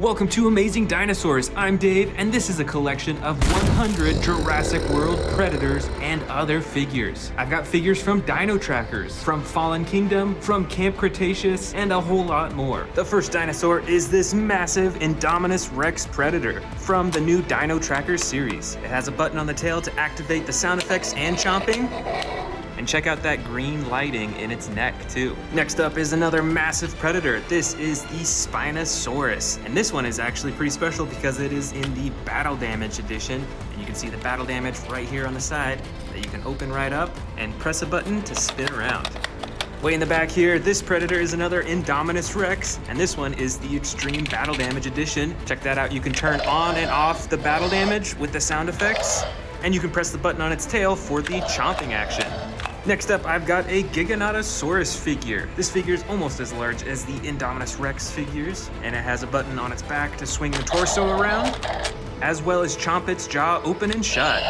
Welcome to Amazing Dinosaurs. I'm Dave, and this is a collection of 100 Jurassic World predators and other figures. I've got figures from Dino Trackers, from Fallen Kingdom, from Camp Cretaceous, and a whole lot more. The first dinosaur is this massive Indominus Rex predator from the new Dino Trackers series. It has a button on the tail to activate the sound effects and chomping. And check out that green lighting in its neck too. Next up is another massive predator. This is the Spinosaurus. And this one is actually pretty special because it is in the battle damage edition. And you can see the battle damage right here on the side that you can open right up and press a button to spin around. Way in the back here, this predator is another Indominus Rex, and this one is the Extreme Battle Damage Edition. Check that out. You can turn on and off the battle damage with the sound effects, and you can press the button on its tail for the chomping action. Next up, I've got a Giganotosaurus figure. This figure is almost as large as the Indominus Rex figures, and it has a button on its back to swing the torso around, as well as chomp its jaw open and shut.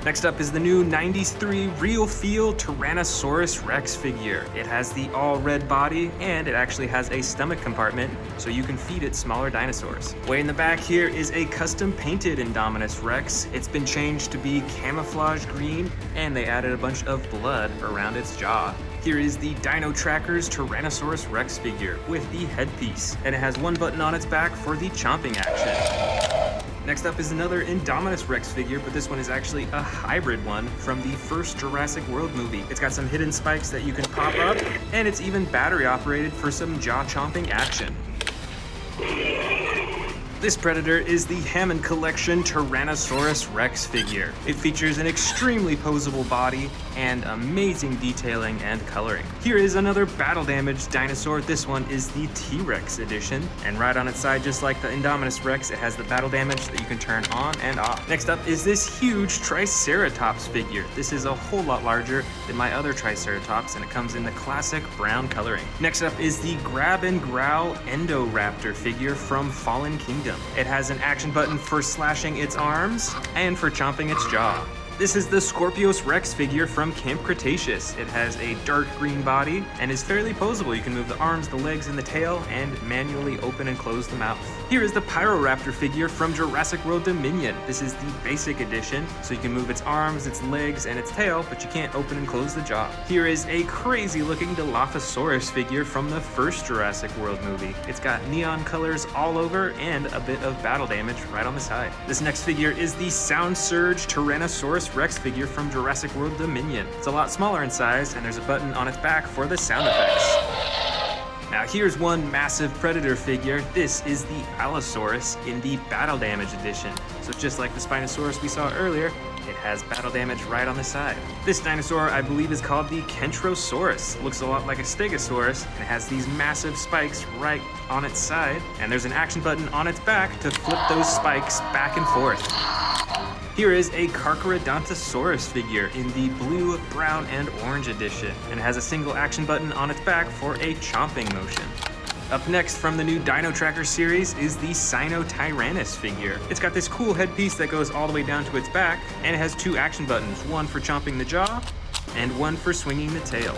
Next up is the new 93 Real Feel Tyrannosaurus Rex figure. It has the all red body, and it actually has a stomach compartment, so you can feed it smaller dinosaurs. Way in the back here is a custom painted Indominus Rex. It's been changed to be camouflage green, and they added a bunch of blood around its jaw. Here is the Dino Trackers Tyrannosaurus Rex figure with the headpiece, and it has one button on its back for the chomping action. Next up is another Indominus Rex figure, but this one is actually a hybrid one from the first Jurassic World movie. It's got some hidden spikes that you can pop up, and it's even battery operated for some jaw-chomping action. This predator is the Hammond Collection Tyrannosaurus Rex figure. It features an extremely posable body and amazing detailing and coloring. Here is another battle damaged dinosaur. This one is the T-Rex edition, and right on its side, just like the Indominus Rex, it has the battle damage that you can turn on and off. Next up is this huge Triceratops figure. This is a whole lot larger than my other Triceratops, and it comes in the classic brown coloring. Next up is the Grab and Growl Endoraptor figure from Fallen Kingdom. It has an action button for slashing its arms and for chomping its jaw. This is the Scorpius Rex figure from Camp Cretaceous. It has a dark green body and is fairly posable. You can move the arms, the legs, and the tail and manually open and close the mouth. Here is the Pyroraptor figure from Jurassic World Dominion. This is the basic edition, so you can move its arms, its legs, and its tail, but you can't open and close the jaw. Here is a crazy looking Dilophosaurus figure from the first Jurassic World movie. It's got neon colors all over and a bit of battle damage right on the side. This next figure is the Sound Surge Tyrannosaurus Rex figure from Jurassic World Dominion. It's a lot smaller in size, and there's a button on its back for the sound effects. Now here's one massive predator figure. This is the Allosaurus in the Battle Damage edition. So just like the Spinosaurus we saw earlier, it has battle damage right on the side. This dinosaur, I believe, is called the Kentrosaurus. It looks a lot like a Stegosaurus, and it has these massive spikes right on its side, and there's an action button on its back to flip those spikes back and forth. Here is a Carcharodontosaurus figure in the blue, brown, and orange edition, and it has a single action button on its back for a chomping motion. Up next from the new Dino Tracker series is the Sinotyrannus figure. It's got this cool headpiece that goes all the way down to its back, and it has two action buttons, one for chomping the jaw and one for swinging the tail.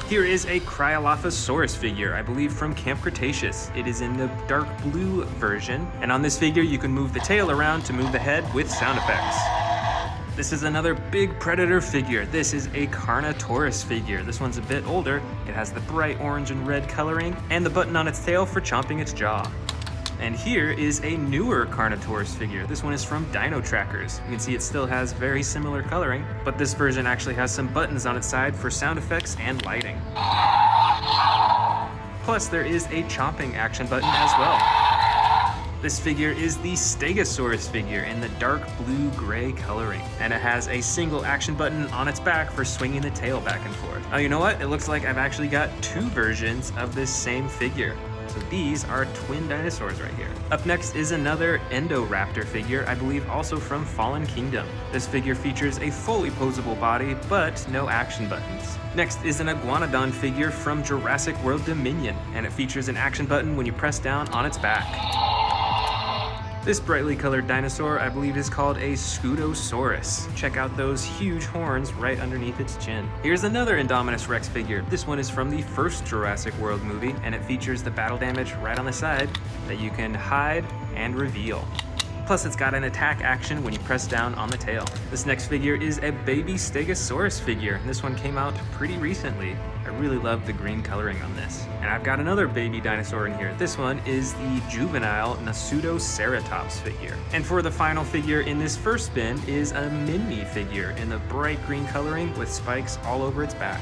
Here is a Cryolophosaurus figure, I believe from Camp Cretaceous. It is in the dark blue version, and on this figure you can move the tail around to move the head with sound effects. This is another big predator figure. This is a Carnotaurus figure. This one's a bit older. It has the bright orange and red coloring and the button on its tail for chomping its jaw. And here is a newer Carnotaurus figure. This one is from Dino Trackers. You can see it still has very similar coloring, but this version actually has some buttons on its side for sound effects and lighting. Plus there is a chomping action button as well. This figure is the Stegosaurus figure in the dark blue-gray coloring, and it has a single action button on its back for swinging the tail back and forth. Oh, you know what? It looks like I've actually got two versions of this same figure. So these are twin dinosaurs right here. Up next is another Endoraptor figure, I believe also from Fallen Kingdom. This figure features a fully posable body, but no action buttons. Next is an Iguanodon figure from Jurassic World Dominion, and it features an action button when you press down on its back. This brightly colored dinosaur, I believe, is called a Spinosaurus. Check out those huge horns right underneath its chin. Here's another Indominus Rex figure. This one is from the first Jurassic World movie, and it features the battle damage right on the side that you can hide and reveal. Plus, it's got an attack action when you press down on the tail. This next figure is a baby Stegosaurus figure. This one came out pretty recently. I really love the green coloring on this. And I've got another baby dinosaur in here. This one is the juvenile Nasutoceratops figure. And for the final figure in this first bin is a mini figure in the bright green coloring with spikes all over its back.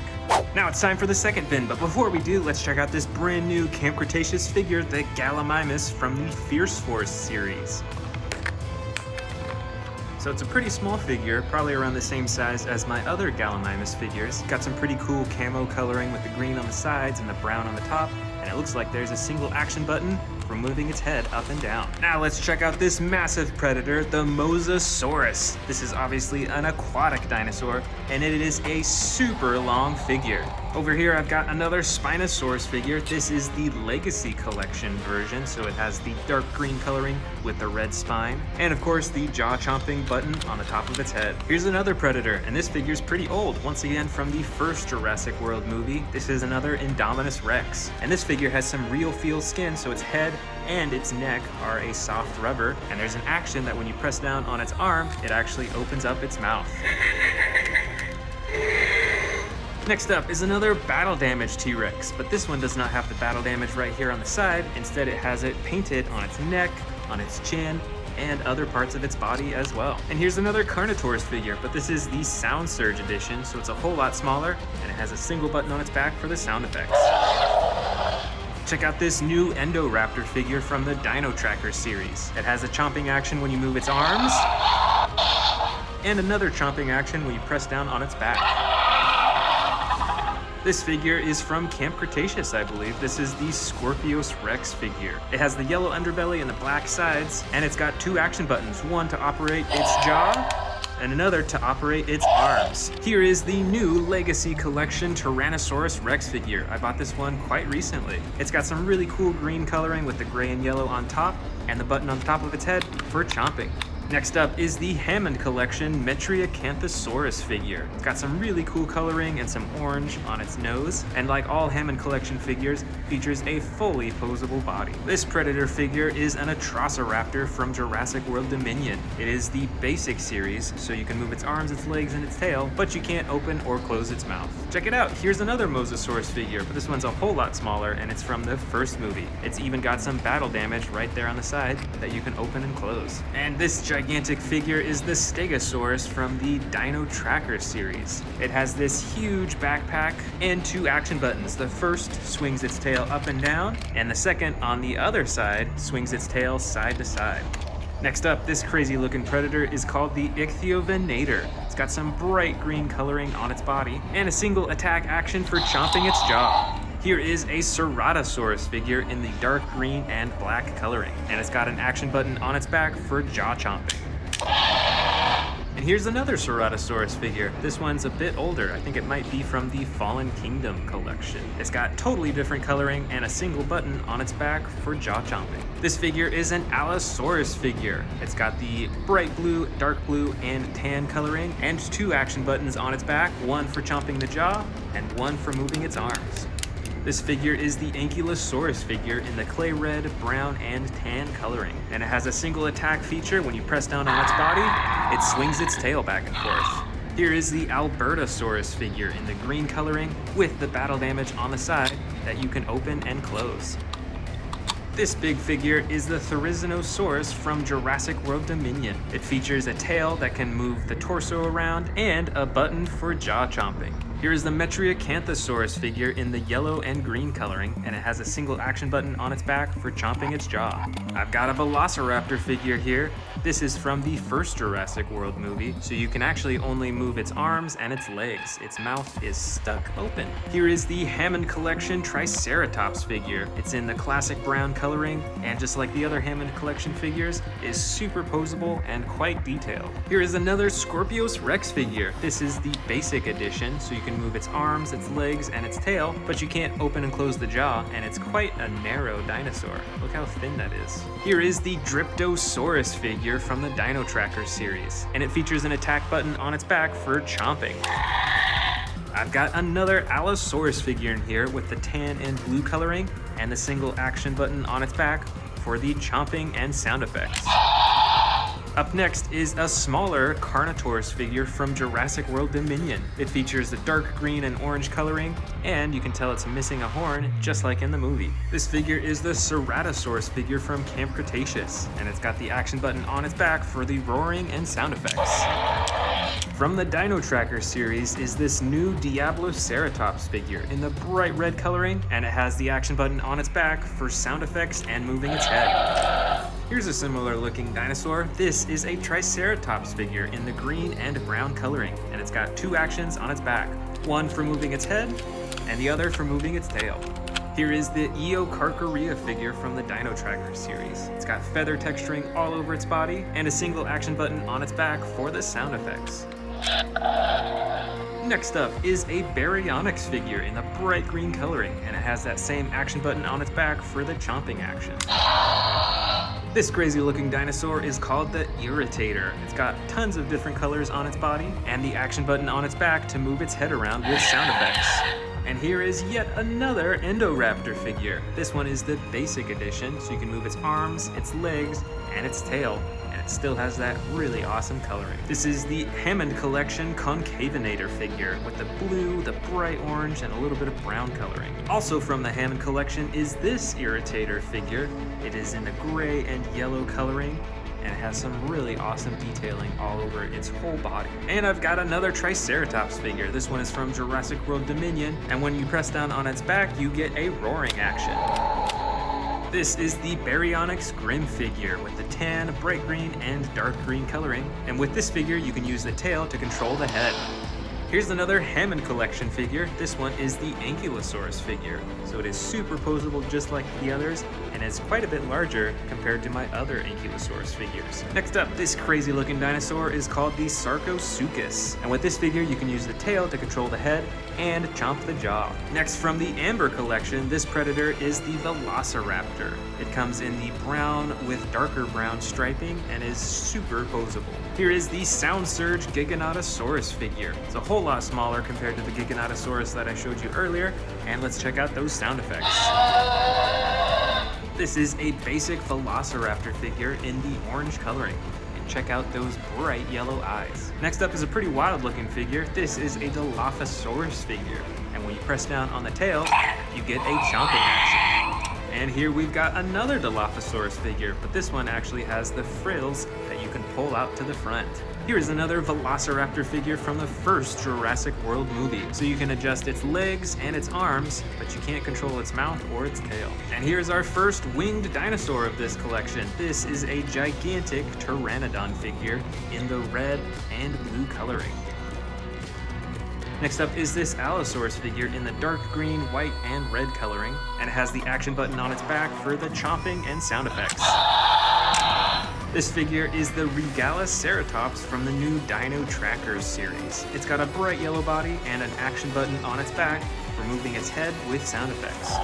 Now it's time for the second bin, but before we do, let's check out this brand new Camp Cretaceous figure, the Gallimimus from the Fierce Force series. So it's a pretty small figure, probably around the same size as my other Gallimimus figures. Got some pretty cool camo coloring with the green on the sides and the brown on the top, and it looks like there's a single action button for moving its head up and down. Now let's check out this massive predator, the Mosasaurus. This is obviously an aquatic dinosaur, and it is a super long figure. Over here I've got another Spinosaurus figure. This is the Legacy Collection version, so it has the dark green coloring with the red spine, and of course the jaw-chomping button on the top of its head. Here's another predator, and this figure's pretty old, once again from the first Jurassic World movie. This is another Indominus Rex, and this figure has some real feel skin, so its head and its neck are a soft rubber, and there's an action that when you press down on its arm, it actually opens up its mouth. Next up is another battle damage T-Rex, but this one does not have the battle damage right here on the side. Instead, it has it painted on its neck, on its chin, and other parts of its body as well. And here's another Carnotaurus figure, but this is the Sound Surge edition, so it's a whole lot smaller, and it has a single button on its back for the sound effects. Check out this new Endoraptor figure from the Dino Tracker series. It has a chomping action when you move its arms, and another chomping action when you press down on its back. This figure is from Camp Cretaceous, I believe. This is the Scorpius Rex figure. It has the yellow underbelly and the black sides, and it's got two action buttons, one to operate its jaw, and another to operate its arms. Here is the new Legacy Collection Tyrannosaurus Rex figure. I bought this one quite recently. It's got some really cool green coloring with the gray and yellow on top, and the button on the top of its head for chomping. Next up is the Hammond Collection Metriacanthosaurus figure. It's got some really cool coloring and some orange on its nose, and like all Hammond Collection figures, features a fully posable body. This predator figure is an Atrociraptor from Jurassic World Dominion. It is the basic series, so you can move its arms, its legs, and its tail, but you can't open or close its mouth. Check it out, here's another Mosasaurus figure, but this one's a whole lot smaller, and it's from the first movie. It's even got some battle damage right there on the side that you can open and close. And this gigantic figure is the Stegosaurus from the Dino Tracker series. It has this huge backpack and two action buttons. The first swings its tail up and down, and the second on the other side swings its tail side to side. Next up, this crazy looking predator is called the Ichthyovenator. It's got some bright green coloring on its body and a single attack action for chomping its jaw. Here is a Ceratosaurus figure in the dark green and black coloring, and it's got an action button on its back for jaw chomping. And here's another Ceratosaurus figure. This one's a bit older. I think it might be from the Fallen Kingdom collection. It's got totally different coloring and a single button on its back for jaw chomping. This figure is an Allosaurus figure. It's got the bright blue, dark blue, and tan coloring, and two action buttons on its back, one for chomping the jaw and one for moving its arms. This figure is the Ankylosaurus figure in the clay red, brown, and tan coloring. And it has a single attack feature. When you press down on its body, it swings its tail back and forth. Here is the Albertosaurus figure in the green coloring with the battle damage on the side that you can open and close. This big figure is the Therizinosaurus from Jurassic World Dominion. It features a tail that can move the torso around and a button for jaw chomping. Here is the Metriacanthosaurus figure in the yellow and green coloring, and it has a single action button on its back for chomping its jaw. I've got a Velociraptor figure here. This is from the first Jurassic World movie, so you can actually only move its arms and its legs. Its mouth is stuck open. Here is the Hammond Collection Triceratops figure. It's in the classic brown coloring, and just like the other Hammond Collection figures, is super posable and quite detailed. Here is another Scorpius Rex figure. This is the basic edition, so you can move its arms, its legs, and its tail, but you can't open and close the jaw, and it's quite a narrow dinosaur. Look how thin that is. Here is the Dryptosaurus figure from the Dino Tracker series, and it features an attack button on its back for chomping. I've got another Allosaurus figure in here with the tan and blue coloring, and the single action button on its back for the chomping and sound effects. Up next is a smaller Carnotaurus figure from Jurassic World Dominion. It features the dark green and orange coloring, and you can tell it's missing a horn, just like in the movie. This figure is the Ceratosaurus figure from Camp Cretaceous, and it's got the action button on its back for the roaring and sound effects. From the Dino Tracker series is this new Diabloceratops figure in the bright red coloring, and it has the action button on its back for sound effects and moving its head. Here's a similar looking dinosaur. This is a Triceratops figure in the green and brown coloring, and it's got two actions on its back, one for moving its head and the other for moving its tail. Here is the Eocarcharia figure from the Dino Tracker series. It's got feather texturing all over its body and a single action button on its back for the sound effects. Next up is a Baryonyx figure in the bright green coloring, and it has that same action button on its back for the chomping action. This crazy looking dinosaur is called the Irritator. It's got tons of different colors on its body and the action button on its back to move its head around with sound effects. And here is yet another Indoraptor figure. This one is the basic edition, so you can move its arms, its legs, and its tail, and it still has that really awesome coloring. This is the Hammond Collection Concavinator figure with the blue, the bright orange, and a little bit of brown coloring. Also from the Hammond Collection is this Irritator figure. It is in the gray and yellow coloring, and it has some really awesome detailing all over its whole body. And I've got another Triceratops figure. This one is from Jurassic World Dominion, and when you press down on its back, you get a roaring action. This is the Baryonyx Grim figure with the tan, bright green, and dark green coloring. And with this figure, you can use the tail to control the head. Here's another Hammond Collection figure. This one is the Ankylosaurus figure. So it is super posable just like the others, and it's quite a bit larger compared to my other Ankylosaurus figures. Next up, this crazy looking dinosaur is called the Sarcosuchus. And with this figure, you can use the tail to control the head and chomp the jaw. Next, from the Amber Collection, this predator is the Velociraptor. It comes in the brown with darker brown striping and is super posable. Here is the Sound Surge Giganotosaurus figure. It's a whole lot smaller compared to the Giganotosaurus that I showed you earlier, and let's check out those sound effects. This is a basic Velociraptor figure in the orange coloring. Check out those bright yellow eyes. Next up is a pretty wild looking figure. This is a Dilophosaurus figure, and when you press down on the tail, you get a chomping action. And here we've got another Dilophosaurus figure, but this one actually has the frills that you can pull out to the front. Here is another Velociraptor figure from the first Jurassic World movie. So you can adjust its legs and its arms, but you can't control its mouth or its tail. And here's our first winged dinosaur of this collection. This is a gigantic Pteranodon figure in the red and blue coloring. Next up is this Allosaurus figure in the dark green, white, and red coloring, and it has the action button on its back for the chomping and sound effects. This figure is the Regaloceratops from the new Dino Tracker series. It's got a bright yellow body and an action button on its back for moving its head with sound effects.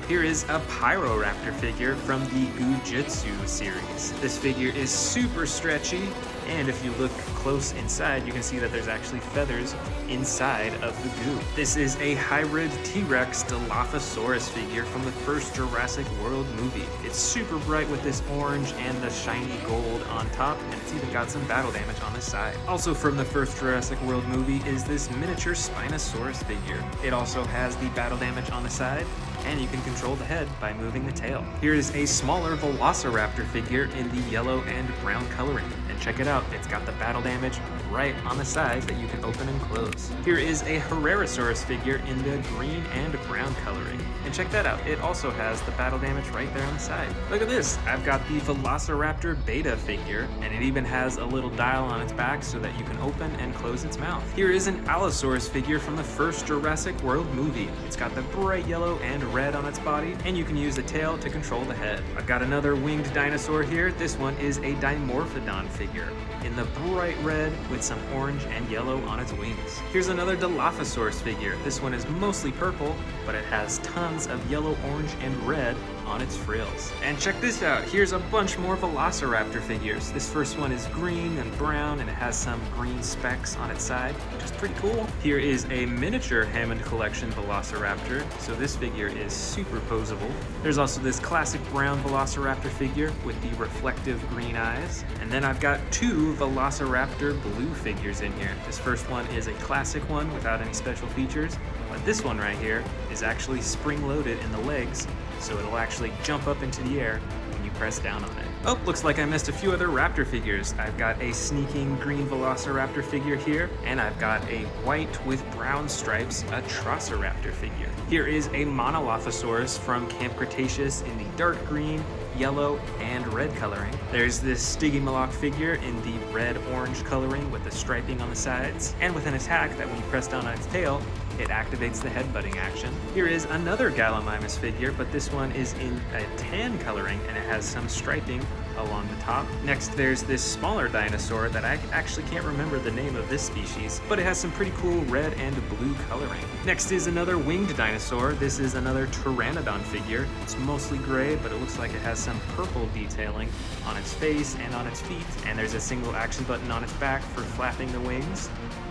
Here is a Pyroraptor figure from the Gujitsu series. This figure is super stretchy, and if you look close inside, you can see that there's actually feathers inside of the goo. This is a hybrid T-Rex Dilophosaurus figure from the first Jurassic World movie. It's super bright with this orange and the shiny gold on top, and it's even got some battle damage on the side. Also from the first Jurassic World movie is this miniature Spinosaurus figure. It also has the battle damage on the side, and you can control the head by moving the tail. Here is a smaller Velociraptor figure in the yellow and brown coloring. And check it out, it's got the battle damage right on the side that you can open and close. Here is a Herrerasaurus figure in the green and brown coloring. And check that out, it also has the battle damage right there on the side. Look at this, I've got the Velociraptor Beta figure, and it even has a little dial on its back so that you can open and close its mouth. Here is an Allosaurus figure from the first Jurassic World movie. It's got the bright yellow and red on its body, and you can use the tail to control the head. I've got another winged dinosaur here. This one is a Dimorphodon figure in the bright red with some orange and yellow on its wings. Here's another Dilophosaurus figure. This one is mostly purple, but it has tons of yellow, orange, and red on its frills. And check this out, here's a bunch more Velociraptor figures. This first one is green and brown, and it has some green specks on its side, which is pretty cool. Here is a miniature Hammond Collection Velociraptor, so this figure is super posable. There's also this classic brown Velociraptor figure with the reflective green eyes. And then I've got two Velociraptor blue figures in here. This first one is a classic one without any special features, but this one right here is actually spring-loaded in the legs, so it'll actually jump up into the air when you press down on it. Oh, looks like I missed a few other raptor figures. I've got a sneaking green Velociraptor figure here, and I've got a white with brown stripes, a Trosiraptor figure. Here is a Monolophosaurus from Camp Cretaceous in the dark green, yellow, and red coloring. There's this Stygimoloch figure in the red-orange coloring with the striping on the sides, and with an attack that when you press down on its tail, it activates the headbutting action. Here is another Gallimimus figure, but this one is in a tan coloring and it has some striping along the top. Next, there's this smaller dinosaur that I actually can't remember the name of this species, but it has some pretty cool red and blue coloring. Next is another winged dinosaur. This is another Pteranodon figure. It's mostly gray, but it looks like it has some purple detailing on its face and on its feet. And there's a single action button on its back for flapping the wings.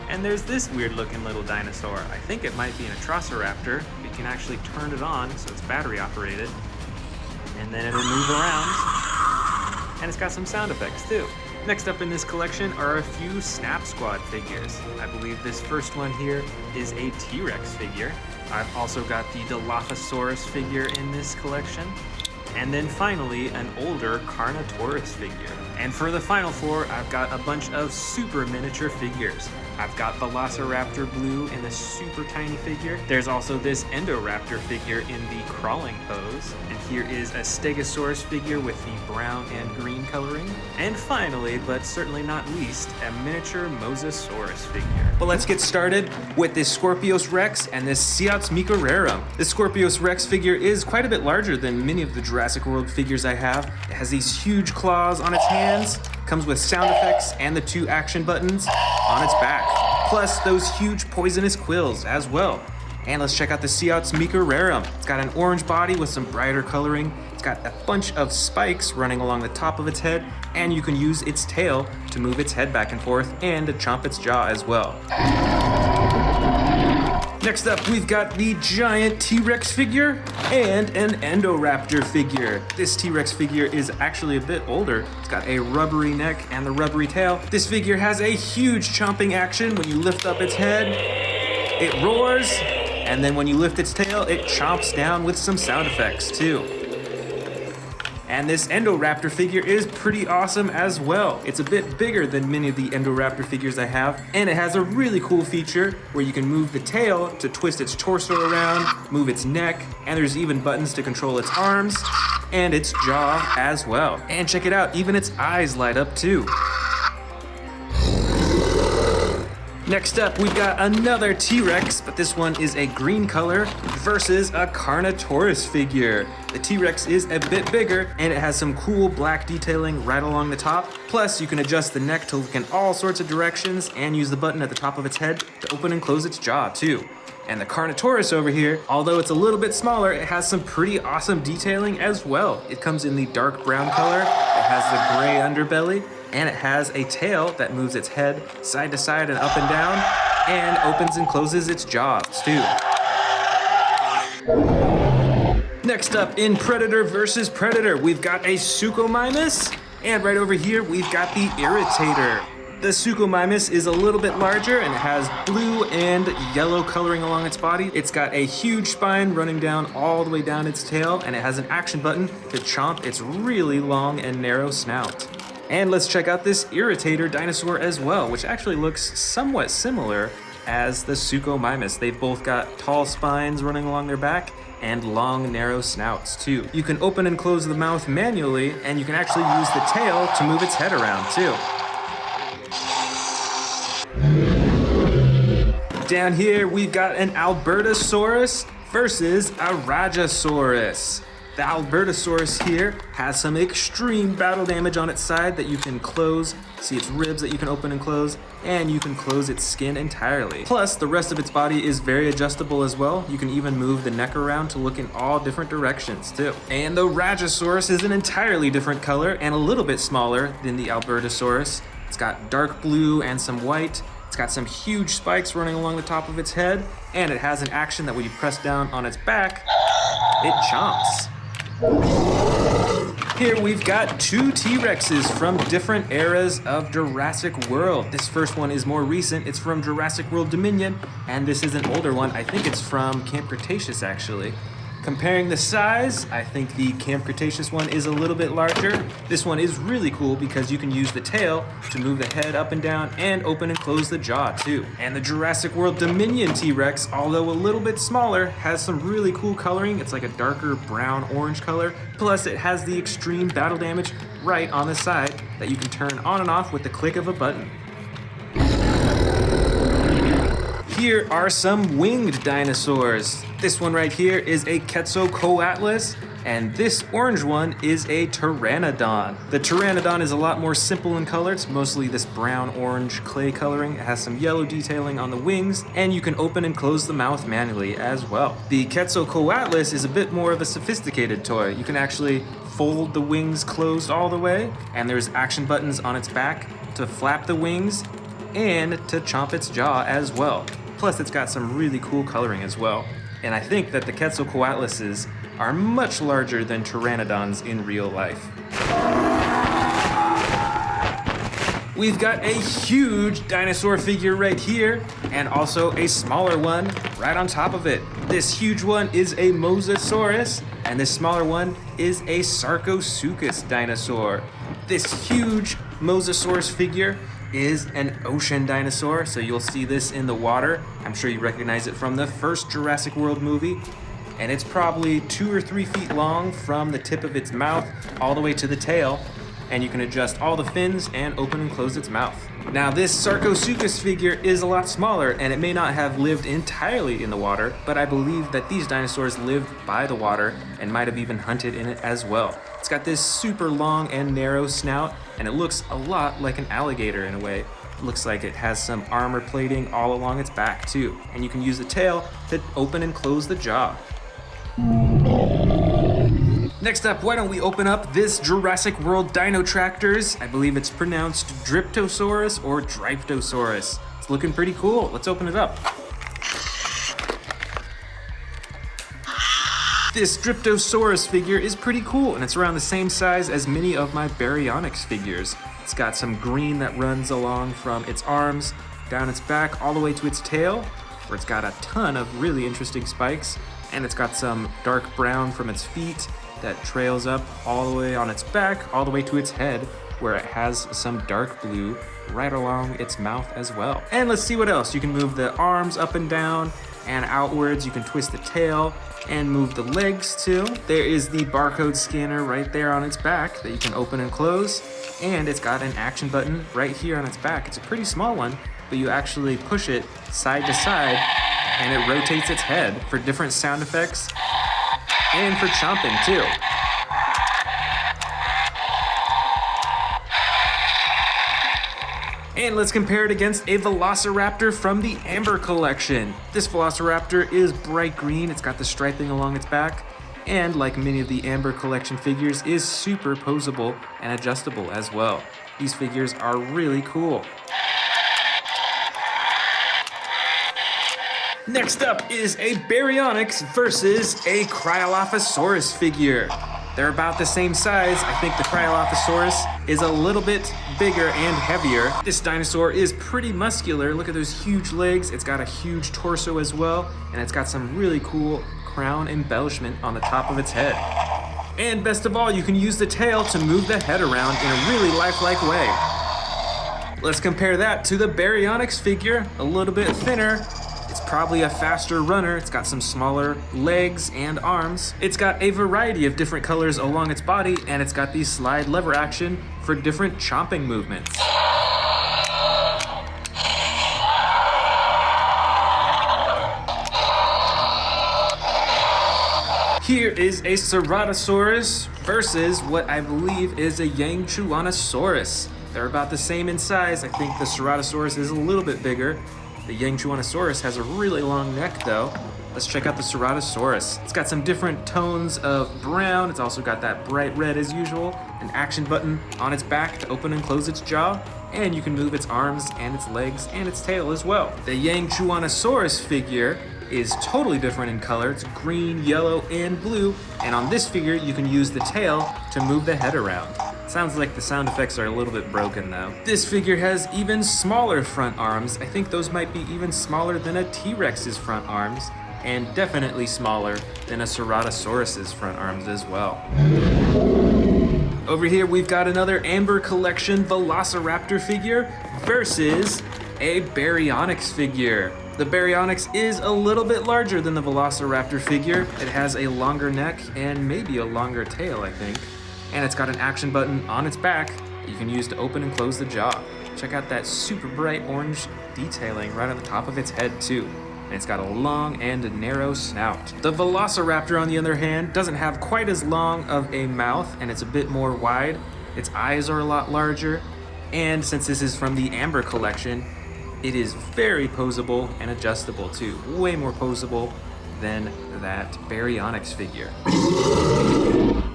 And there's this weird looking little dinosaur. I think it might be an Atrociraptor. You can actually turn it on so it's battery operated, and then it'll move around. And it's got some sound effects too. Next up in this collection are a few Snap Squad figures. I believe this first one here is a T-Rex figure. I've also got the Dilophosaurus figure in this collection. And then finally, an older Carnotaurus figure. And for the final four, I've got a bunch of super miniature figures. I've got Velociraptor Blue in a super tiny figure. There's also this Endoraptor figure in the crawling pose. And here is a Stegosaurus figure with the brown and green coloring. And finally, but certainly not least, a miniature Mosasaurus figure. Well, let's get started with this Scorpius Rex and this Seats Microrarum. This Scorpius Rex figure is quite a bit larger than many of the Jurassic World figures I have. It has these huge claws on its hands, comes with sound effects and the two action buttons on its back, plus those huge poisonous quills as well. And let's check out the Seats Microrarum. It's got an orange body with some brighter coloring. It's got a bunch of spikes running along the top of its head, and you can use its tail to move its head back and forth and to chomp its jaw as well. Next up, we've got the giant T-Rex figure and an Endoraptor figure. This T-Rex figure is actually a bit older. It's got a rubbery neck and the rubbery tail. This figure has a huge chomping action. When you lift up its head, it roars, and then when you lift its tail, it chomps down with some sound effects too. And this Endoraptor figure is pretty awesome as well. It's a bit bigger than many of the Endoraptor figures I have, and it has a really cool feature where you can move the tail to twist its torso around, move its neck, and there's even buttons to control its arms and its jaw as well. And check it out, even its eyes light up too. Next up, we've got another T-Rex, but this one is a green color versus a Carnotaurus figure. The T-Rex is a bit bigger, and it has some cool black detailing right along the top. Plus, you can adjust the neck to look in all sorts of directions and use the button at the top of its head to open and close its jaw too. And the Carnotaurus over here, although it's a little bit smaller, it has some pretty awesome detailing as well. It comes in the dark brown color, it has the gray underbelly, and it has a tail that moves its head side to side and up and down, and opens and closes its jaws too. Next up in Predator versus Predator, we've got a Suchomimus, and right over here we've got the Irritator. The Suchomimus is a little bit larger and it has blue and yellow coloring along its body. It's got a huge spine running down all the way down its tail, and it has an action button to chomp its really long and narrow snout. And let's check out this Irritator dinosaur as well, which actually looks somewhat similar as the Suchomimus. They've both got tall spines running along their back and long, narrow snouts too. You can open and close the mouth manually, and you can actually use the tail to move its head around too. Down here, we've got an Albertosaurus versus a Rajasaurus. The Albertosaurus here has some extreme battle damage on its side that you can close. See its ribs that you can open and close, and you can close its skin entirely. Plus, the rest of its body is very adjustable as well. You can even move the neck around to look in all different directions too. And the Rajasaurus is an entirely different color and a little bit smaller than the Albertosaurus. It's got dark blue and some white. It's got some huge spikes running along the top of its head, and it has an action that when you press down on its back, it chomps. Here we've got two T-Rexes from different eras of Jurassic World. This first one is more recent. It's from Jurassic World Dominion, and this is an older one. I think it's from Camp Cretaceous, actually. Comparing the size, I think the Camp Cretaceous one is a little bit larger. This one is really cool because you can use the tail to move the head up and down and open and close the jaw too. And the Jurassic World Dominion T-Rex, although a little bit smaller, has some really cool coloring. It's like a darker brown-orange color. Plus it has the extreme battle damage right on the side that you can turn on and off with the click of a button. Here are some winged dinosaurs. This one right here is a Quetzalcoatlus, and this orange one is a Pteranodon. The Pteranodon is a lot more simple in color. It's mostly this brown-orange clay coloring. It has some yellow detailing on the wings, and you can open and close the mouth manually as well. The Quetzalcoatlus is a bit more of a sophisticated toy. You can actually fold the wings closed all the way, and there's action buttons on its back to flap the wings and to chomp its jaw as well. Plus, it's got some really cool coloring as well. And I think that the Quetzalcoatluses are much larger than Pteranodons in real life. We've got a huge dinosaur figure right here, and also a smaller one right on top of it. This huge one is a Mosasaurus, and this smaller one is a Sarcosuchus dinosaur. This huge Mosasaurus figure is an ocean dinosaur, so you'll see this in the water. I'm sure you recognize it from the first Jurassic World movie. And it's probably 2 or 3 feet long from the tip of its mouth all the way to the tail. And you can adjust all the fins and open and close its mouth. Now this Sarcosuchus figure is a lot smaller, and it may not have lived entirely in the water, but I believe that these dinosaurs lived by the water and might have even hunted in it as well. It's got this super long and narrow snout, and it looks a lot like an alligator in a way. It looks like it has some armor plating all along its back too, and you can use the tail to open and close the jaw. Next up, why don't we open up this Jurassic World Dino Tractors? I believe it's pronounced Dryptosaurus or Dryptosaurus. It's looking pretty cool. Let's open it up. This Dryptosaurus figure is pretty cool, and it's around the same size as many of my Baryonyx figures. It's got some green that runs along from its arms, down its back, all the way to its tail, where it's got a ton of really interesting spikes, and it's got some dark brown from its feet that trails up all the way on its back, all the way to its head, where it has some dark blue right along its mouth as well. And let's see what else. You can move the arms up and down and outwards. You can twist the tail and move the legs too. There is the barcode scanner right there on its back that you can open and close. And it's got an action button right here on its back. It's a pretty small one, but you actually push it side to side and it rotates its head for different sound effects and for chomping too. And let's compare it against a Velociraptor from the Amber collection. This Velociraptor is bright green, it's got the striping along its back, and like many of the Amber collection figures, is super posable and adjustable as well. These figures are really cool. Next up is a Baryonyx versus a Cryolophosaurus figure. They're about the same size. I think the Cryolophosaurus is a little bit bigger and heavier. This dinosaur is pretty muscular. Look at those huge legs. It's got a huge torso as well, and it's got some really cool crown embellishment on the top of its head. And best of all, you can use the tail to move the head around in a really lifelike way. Let's compare that to the Baryonyx figure, a little bit thinner. It's probably a faster runner. It's got some smaller legs and arms. It's got a variety of different colors along its body, and it's got the slide lever action for different chomping movements. Here is a Ceratosaurus versus what I believe is a Yangchuanosaurus. They're about the same in size. I think the Ceratosaurus is a little bit bigger. The Yangchuanosaurus has a really long neck though. Let's check out the Ceratosaurus. It's got some different tones of brown. It's also got that bright red as usual, an action button on its back to open and close its jaw, and you can move its arms and its legs and its tail as well. The Yangchuanosaurus figure is totally different in color. It's green, yellow, and blue, and on this figure you can use the tail to move the head around. Sounds like the sound effects are a little bit broken though. This figure has even smaller front arms. I think those might be even smaller than a T-Rex's front arms, and definitely smaller than a Ceratosaurus's front arms as well. Over here we've got another Amber Collection Velociraptor figure versus a Baryonyx figure. The Baryonyx is a little bit larger than the Velociraptor figure. It has a longer neck and maybe a longer tail, I think. And it's got an action button on its back that you can use to open and close the jaw. Check out that super bright orange detailing right on the top of its head too. And it's got a long and a narrow snout. The Velociraptor, on the other hand, doesn't have quite as long of a mouth, and it's a bit more wide. Its eyes are a lot larger, and since this is from the Amber Collection, it is very posable and adjustable too. Way more posable than that Baryonyx figure.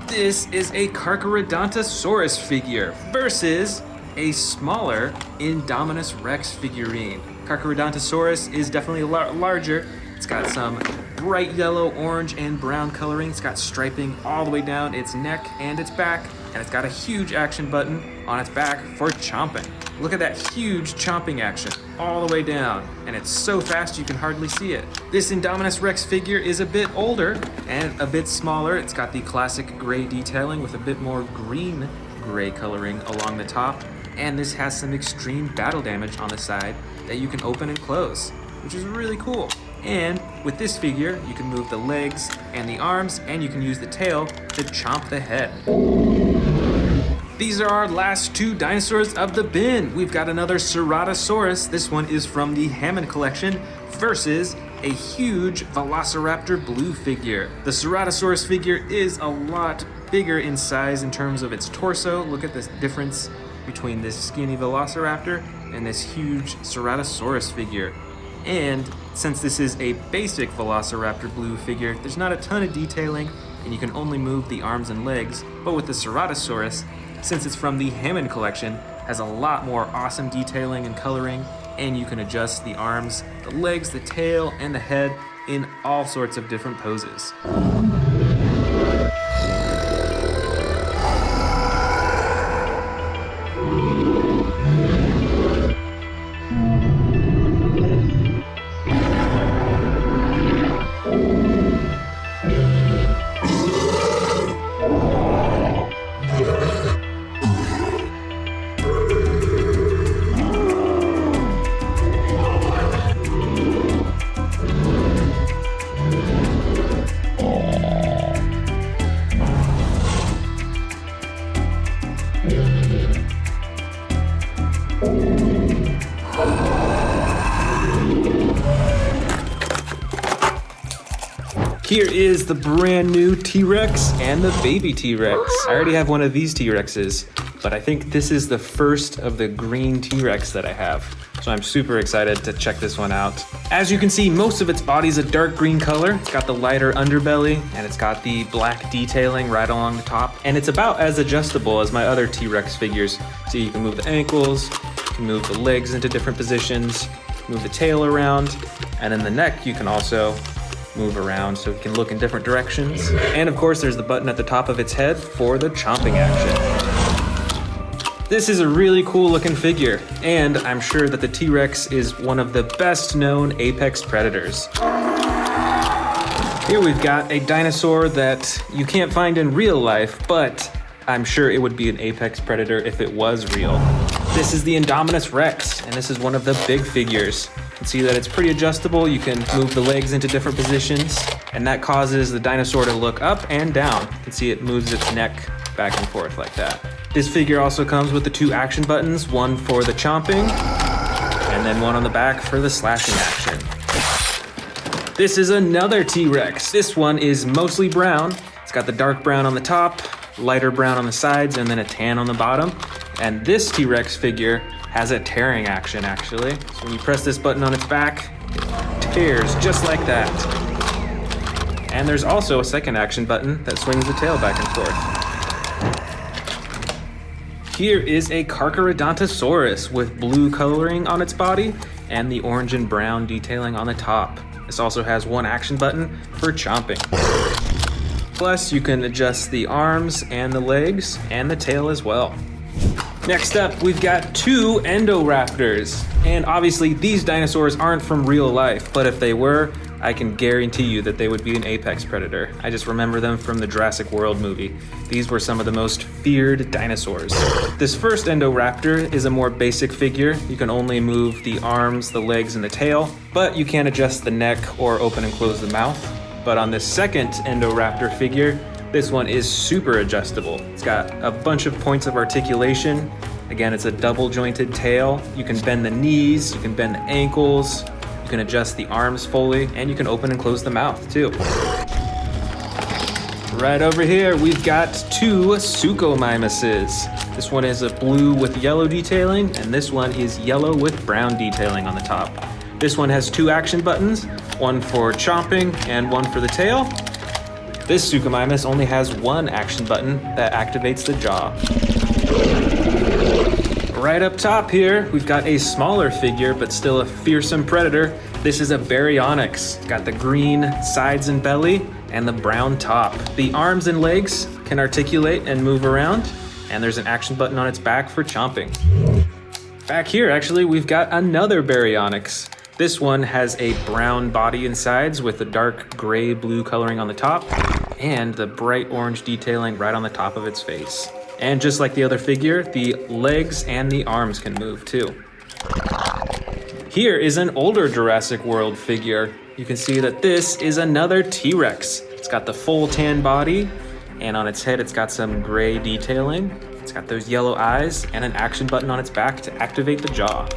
This is a Carcharodontosaurus figure versus a smaller Indominus Rex figurine. Carcharodontosaurus is definitely a lot larger. It's got some bright yellow, orange, and brown coloring. It's got striping all the way down its neck and its back, and it's got a huge action button on its back for chomping. Look at that huge chomping action all the way down, and it's so fast you can hardly see it. This Indominus Rex figure is a bit older and a bit smaller. It's got the classic gray detailing with a bit more green gray coloring along the top, and this has some extreme battle damage on the side that you can open and close, which is really cool. And with this figure, you can move the legs and the arms, and you can use the tail to chomp the head. These are our last two dinosaurs of the bin. We've got another Ceratosaurus. This one is from the Hammond Collection versus a huge Velociraptor blue figure. The Ceratosaurus figure is a lot bigger in size in terms of its torso. Look at this difference between this skinny Velociraptor and this huge Ceratosaurus figure. And since this is a basic Velociraptor blue figure, there's not a ton of detailing and you can only move the arms and legs. But with the Ceratosaurus, since it's from the Hammond Collection, has a lot more awesome detailing and coloring, and you can adjust the arms, the legs, the tail, and the head in all sorts of different poses. Here is the brand new T-Rex and the baby T-Rex. I already have one of these T-Rexes, but I think this is the first of the green T-Rex that I have. So I'm super excited to check this one out. As you can see, most of its body is a dark green color. It's got the lighter underbelly, and it's got the black detailing right along the top. And it's about as adjustable as my other T-Rex figures. So you can move the ankles, you can move the legs into different positions, move the tail around, and then the neck you can also move around so it can look in different directions. And of course, there's the button at the top of its head for the chomping action. This is a really cool looking figure, and I'm sure that the T-Rex is one of the best known apex predators. Here we've got a dinosaur that you can't find in real life, but I'm sure it would be an apex predator if it was real. This is the Indominus Rex, and this is one of the big figures. You can see that it's pretty adjustable. You can move the legs into different positions, and that causes the dinosaur to look up and down. You can see it moves its neck back and forth like that. This figure also comes with the two action buttons, one for the chomping, and then one on the back for the slashing action. This is another T-Rex. This one is mostly brown. It's got the dark brown on the top, lighter brown on the sides, and then a tan on the bottom. And this T-Rex figure has a tearing action, actually. So when you press this button on its back, it tears just like that. And there's also a second action button that swings the tail back and forth. Here is a Carcharodontosaurus with blue coloring on its body and the orange and brown detailing on the top. This also has one action button for chomping. Plus, you can adjust the arms and the legs and the tail as well. Next up, we've got two Endoraptors. And obviously, these dinosaurs aren't from real life, but if they were, I can guarantee you that they would be an apex predator. I just remember them from the Jurassic World movie. These were some of the most feared dinosaurs. This first Endoraptor is a more basic figure. You can only move the arms, the legs, and the tail, but you can't adjust the neck or open and close the mouth. But on this second Endoraptor figure, this one is super adjustable. It's got a bunch of points of articulation. Again, it's a double jointed tail. You can bend the knees, you can bend the ankles, you can adjust the arms fully, and you can open and close the mouth too. Right over here, we've got two Suchomimuses. This one is a blue with yellow detailing, and this one is yellow with brown detailing on the top. This one has two action buttons, one for chomping and one for the tail. This Suchomimus only has one action button that activates the jaw. Right up top here, we've got a smaller figure, but still a fearsome predator. This is a Baryonyx. It's got the green sides and belly and the brown top. The arms and legs can articulate and move around, and there's an action button on its back for chomping. Back here, actually, we've got another Baryonyx. This one has a brown body and sides with a dark gray blue coloring on the top and the bright orange detailing right on the top of its face. And just like the other figure, the legs and the arms can move too. Here is an older Jurassic World figure. You can see that this is another T-Rex. It's got the full tan body, and on its head it's got some gray detailing. It's got those yellow eyes and an action button on its back to activate the jaw.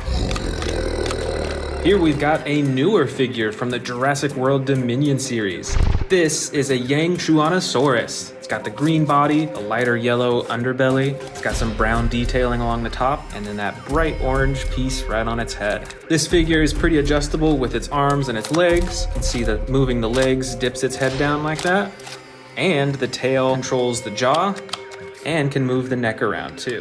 Here we've got a newer figure from the Jurassic World Dominion series. This is a Yangchuanosaurus. It's got the green body, a lighter yellow underbelly. It's got some brown detailing along the top, and then that bright orange piece right on its head. This figure is pretty adjustable with its arms and its legs. You can see that moving the legs dips its head down like that. And the tail controls the jaw and can move the neck around too.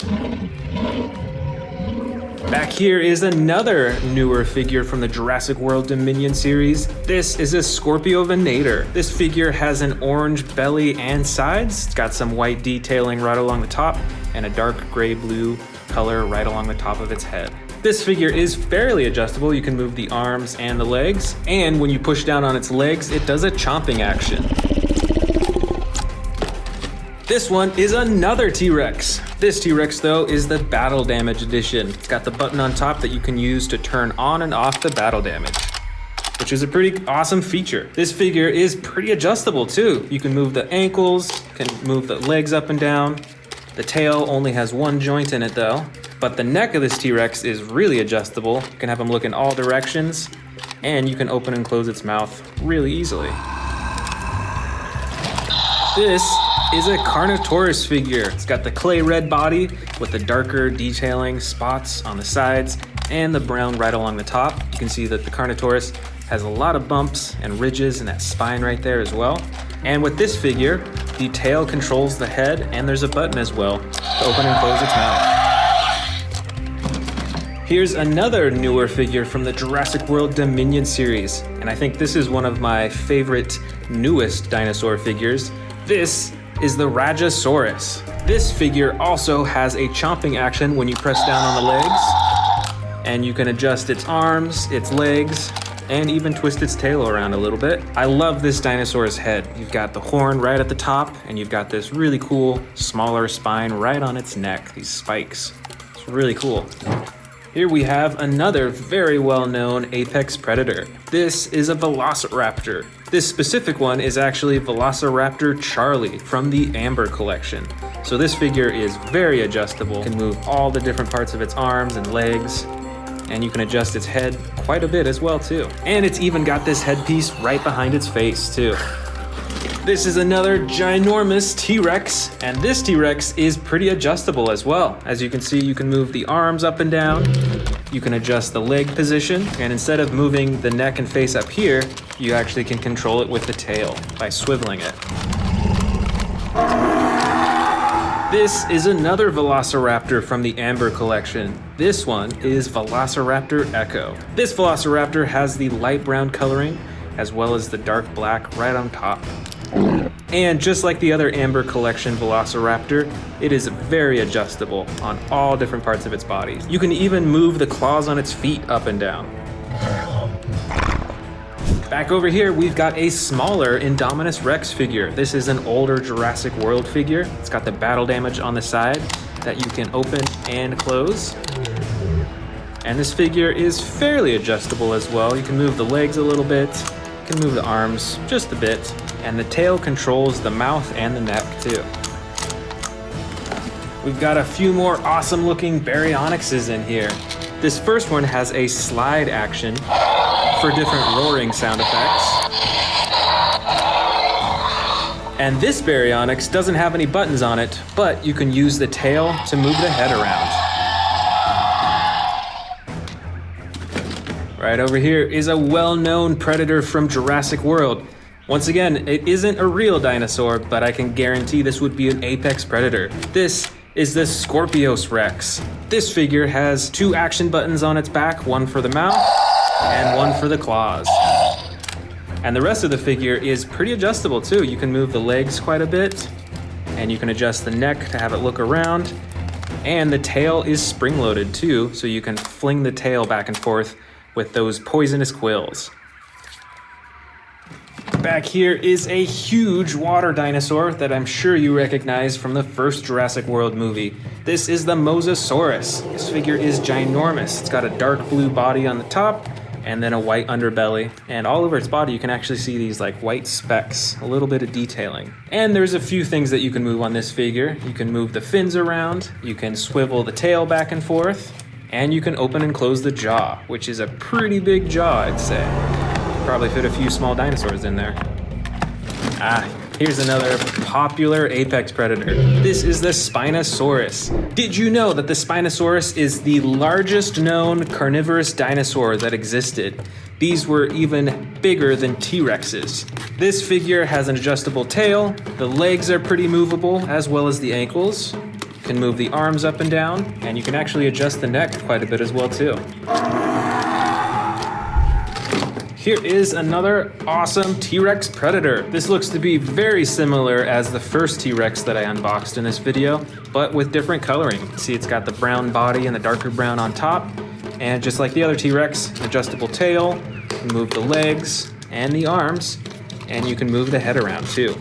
Back here is another newer figure from the Jurassic World Dominion series. This is a Scorpiovenator. This figure has an orange belly and sides. It's got some white detailing right along the top and a dark gray-blue color right along the top of its head. This figure is fairly adjustable. You can move the arms and the legs, and when you push down on its legs, it does a chomping action. This one is another T-Rex. This T-Rex, though, is the Battle Damage Edition. It's got the button on top that you can use to turn on and off the battle damage, which is a pretty awesome feature. This figure is pretty adjustable, too. You can move the ankles, can move the legs up and down. The tail only has one joint in it, though. But the neck of this T-Rex is really adjustable. You can have him look in all directions, and you can open and close its mouth really easily. This is a Carnotaurus figure. It's got the clay red body with the darker detailing spots on the sides and the brown right along the top. You can see that the Carnotaurus has a lot of bumps and ridges and that spine right there as well. And with this figure, the tail controls the head, and there's a button as well to open and close its mouth. Here's another newer figure from the Jurassic World Dominion series, and I think this is one of my favorite newest dinosaur figures. This is the Rajasaurus. This figure also has a chomping action when you press down on the legs, and you can adjust its arms, its legs, and even twist its tail around a little bit. I love this dinosaur's head. You've got the horn right at the top, and you've got this really cool, smaller spine right on its neck, these spikes. It's really cool. Here we have another very well-known apex predator. This is a Velociraptor. This specific one is actually Velociraptor Charlie from the Amber collection. So this figure is very adjustable, can move all the different parts of its arms and legs, and you can adjust its head quite a bit as well too. And it's even got this headpiece right behind its face too. This is another ginormous T-Rex, and this T-Rex is pretty adjustable as well. As you can see, you can move the arms up and down, you can adjust the leg position, and instead of moving the neck and face up here, you actually can control it with the tail by swiveling it. This is another Velociraptor from the Amber collection. This one is Velociraptor Echo. This Velociraptor has the light brown coloring as well as the dark black right on top. And just like the other Amber collection Velociraptor, it is very adjustable on all different parts of its body. You can even move the claws on its feet up and down. Back over here, we've got a smaller Indominus Rex figure. This is an older Jurassic World figure. It's got the battle damage on the side that you can open and close. And this figure is fairly adjustable as well. You can move the legs a little bit, you can move the arms just a bit, and the tail controls the mouth and the neck too. We've got a few more awesome looking Baryonyxes in here. This first one has a slide action for different roaring sound effects. And this Baryonyx doesn't have any buttons on it, but you can use the tail to move the head around. Right over here is a well-known predator from Jurassic World. Once again, it isn't a real dinosaur, but I can guarantee this would be an apex predator. This is the Scorpius Rex. This figure has 2 action buttons on its back, one for the mouth and one for the claws. And the rest of the figure is pretty adjustable too. You can move the legs quite a bit, and you can adjust the neck to have it look around. And the tail is spring-loaded too, so you can fling the tail back and forth with those poisonous quills. Back here is a huge water dinosaur that I'm sure you recognize from the first Jurassic World movie. This is the Mosasaurus. This figure is ginormous. It's got a dark blue body on the top and then a white underbelly. And all over its body you can actually see these like white specks, a little bit of detailing. And there's a few things that you can move on this figure. You can move the fins around, you can swivel the tail back and forth, and you can open and close the jaw, which is a pretty big jaw, I'd say. Probably fit a few small dinosaurs in there. Here's another popular apex predator. This is the Spinosaurus. Did you know that the Spinosaurus is the largest known carnivorous dinosaur that existed? These were even bigger than T-Rexes. This figure has an adjustable tail, the legs are pretty movable, as well as the ankles. You can move the arms up and down, and you can actually adjust the neck quite a bit as well too. Here is another awesome T-Rex predator. This looks to be very similar as the first T-Rex that I unboxed in this video, but with different coloring. See, it's got the brown body and the darker brown on top, and just like the other T-Rex, adjustable tail, you can move the legs and the arms, and you can move the head around too.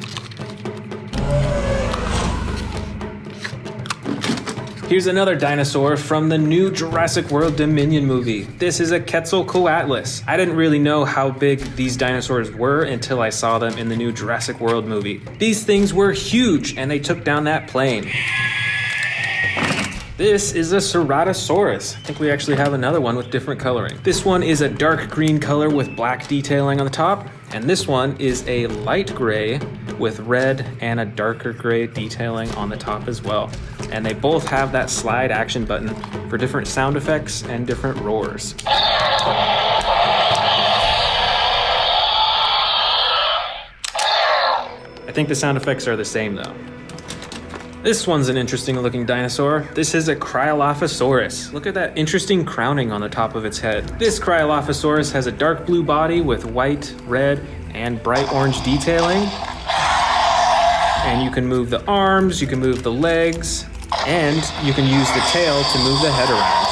Here's another dinosaur from the new Jurassic World Dominion movie. This is a Quetzalcoatlus. I didn't really know how big these dinosaurs were until I saw them in the new Jurassic World movie. These things were huge, and they took down that plane. This is a Ceratosaurus. I think we actually have another one with different coloring. This one is a dark green color with black detailing on the top, and this one is a light gray with red and a darker gray detailing on the top as well. And they both have that slide action button for different sound effects and different roars. I think the sound effects are the same though. This one's an interesting looking dinosaur. This is a Cryolophosaurus. Look at that interesting crowning on the top of its head. This Cryolophosaurus has a dark blue body with white, red, and bright orange detailing. And you can move the arms, you can move the legs, and you can use the tail to move the head around.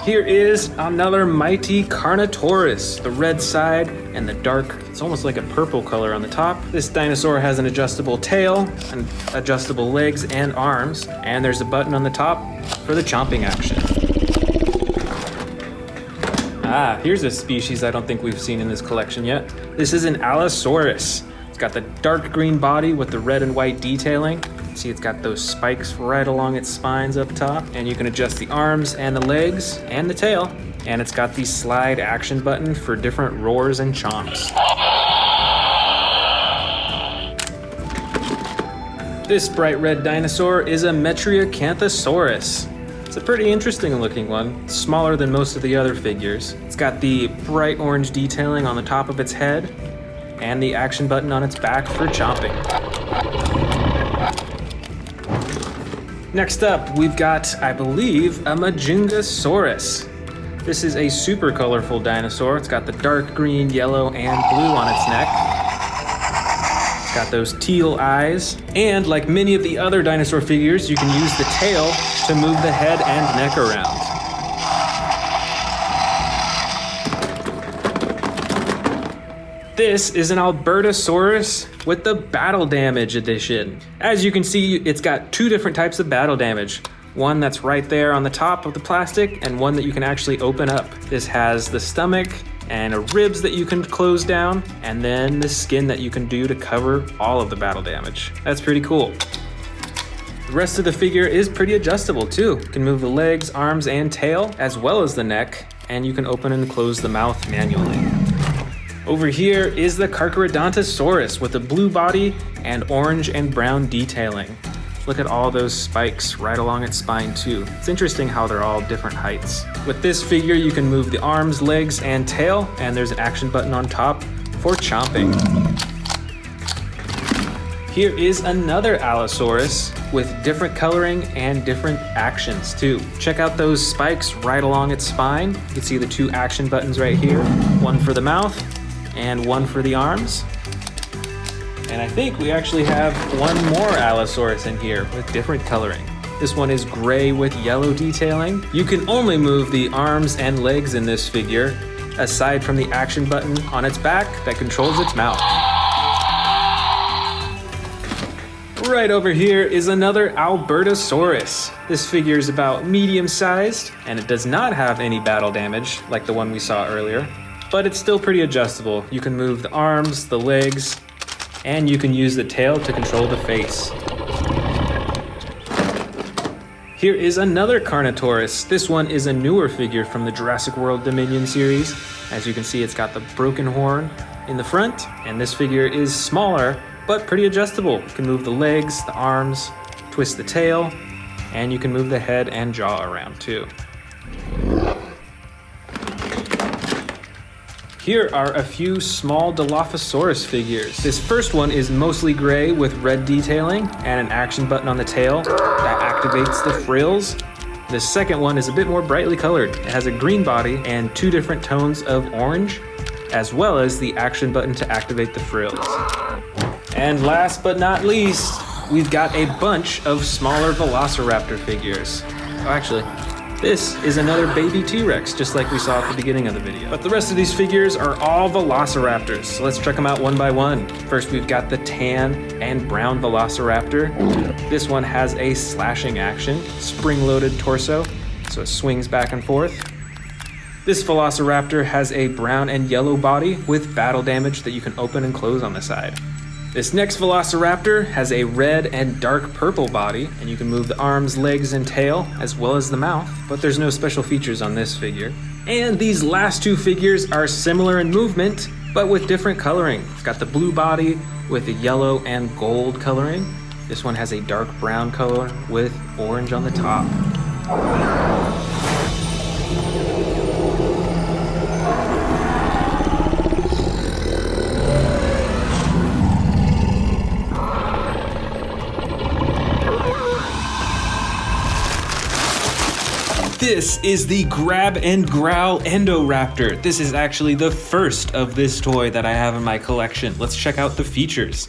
Here is another mighty Carnotaurus, the red side and the dark, it's almost like a purple color on the top. This dinosaur has an adjustable tail and adjustable legs and arms, and there's a button on the top for the chomping action. Here's a species I don't think we've seen in this collection yet. This is an Allosaurus. It's got the dark green body with the red and white detailing, See, it's got those spikes right along its spines up top, and you can adjust the arms and the legs and the tail. And it's got the slide action button for different roars and chomps. This bright red dinosaur is a Metriacanthosaurus. It's a pretty interesting looking one. It's smaller than most of the other figures. It's got the bright orange detailing on the top of its head and the action button on its back for chomping. Next up, we've got, I believe, a Majungasaurus. This is a super colorful dinosaur. It's got the dark green, yellow, and blue on its neck. It's got those teal eyes. And like many of the other dinosaur figures, you can use the tail to move the head and neck around. This is an Albertosaurus with the Battle Damage edition. As you can see, it's got two different types of battle damage. One that's right there on the top of the plastic, and one that you can actually open up. This has the stomach and ribs that you can close down, and then the skin that you can do to cover all of the battle damage. That's pretty cool. The rest of the figure is pretty adjustable too. You can move the legs, arms, and tail, as well as the neck, and you can open and close the mouth manually. Over here is the Carcharodontosaurus with a blue body and orange and brown detailing. Look at all those spikes right along its spine too. It's interesting how they're all different heights. With this figure, you can move the arms, legs, and tail, and there's an action button on top for chomping. Here is another Allosaurus with different coloring and different actions too. Check out those spikes right along its spine. You can see the two action buttons right here, one for the mouth and one for the arms. And I think we actually have one more Allosaurus in here with different coloring. This one is gray with yellow detailing. You can only move the arms and legs in this figure, aside from the action button on its back that controls its mouth. Right over here is another Albertosaurus. This figure is about medium-sized, and it does not have any battle damage like the one we saw earlier, but it's still pretty adjustable. You can move the arms, the legs, and you can use the tail to control the face. Here is another Carnotaurus. This one is a newer figure from the Jurassic World Dominion series. As you can see, it's got the broken horn in the front, and this figure is smaller, but pretty adjustable. You can move the legs, the arms, twist the tail, and you can move the head and jaw around too. Here are a few small Dilophosaurus figures. This first one is mostly gray with red detailing and an action button on the tail that activates the frills. The second one is a bit more brightly colored. It has a green body and two different tones of orange, as well as the action button to activate the frills. And last but not least, we've got a bunch of smaller Velociraptor figures. Oh, actually, this is another baby T-Rex, just like we saw at the beginning of the video. But the rest of these figures are all Velociraptors, so let's check them out one by one. First, we've got the tan and brown Velociraptor. This one has a slashing action, spring-loaded torso, so it swings back and forth. This Velociraptor has a brown and yellow body with battle damage that you can open and close on the side. This next Velociraptor has a red and dark purple body, and you can move the arms, legs, and tail, as well as the mouth, but there's no special features on this figure. And these last two figures are similar in movement, but with different coloring. It's got the blue body with the yellow and gold coloring. This one has a dark brown color with orange on the top. This is the Grab and Growl Endoraptor. This is actually the first of this toy that I have in my collection. Let's check out the features.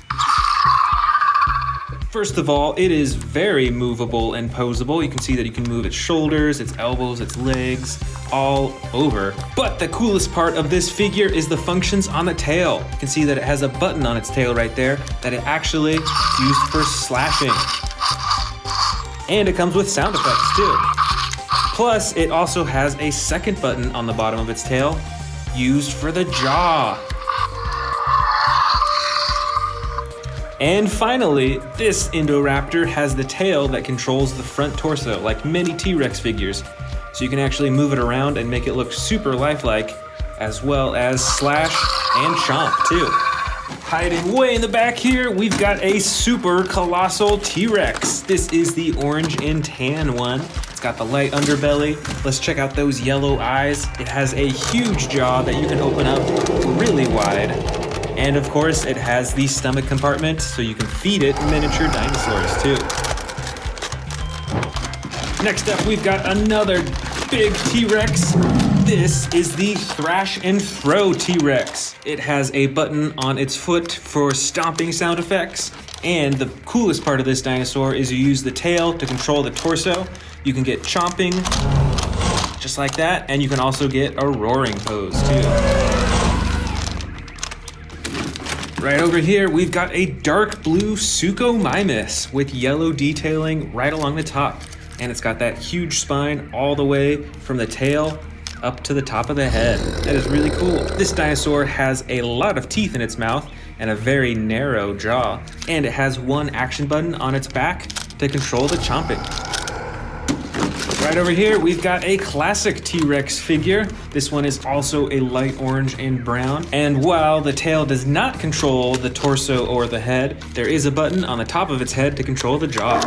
First of all, it is very movable and posable. You can see that you can move its shoulders, its elbows, its legs, all over. But the coolest part of this figure is the functions on the tail. You can see that it has a button on its tail right there that it actually used for slashing. And it comes with sound effects too. Plus, it also has a second button on the bottom of its tail, used for the jaw. And finally, this Indoraptor has the tail that controls the front torso, like many T-Rex figures. So you can actually move it around and make it look super lifelike, as well as slash and chomp too. Hiding way in the back here, we've got a super colossal T-Rex. This is the orange and tan one. It's got the light underbelly. Let's check out those yellow eyes. It has a huge jaw that you can open up really wide. And of course, it has the stomach compartment, so you can feed it miniature dinosaurs too. Next up, we've got another big T-Rex. This is the Thrash and Throw T-Rex. It has a button on its foot for stomping sound effects. And the coolest part of this dinosaur is you use the tail to control the torso. You can get chomping, just like that, and you can also get a roaring pose too. Right over here, we've got a dark blue Suchomimus with yellow detailing right along the top. And it's got that huge spine all the way from the tail up to the top of the head. That is really cool. This dinosaur has a lot of teeth in its mouth and a very narrow jaw. And it has one action button on its back to control the chomping. Right over here, we've got a classic T-Rex figure. This one is also a light orange and brown. And while the tail does not control the torso or the head, there is a button on the top of its head to control the jaw.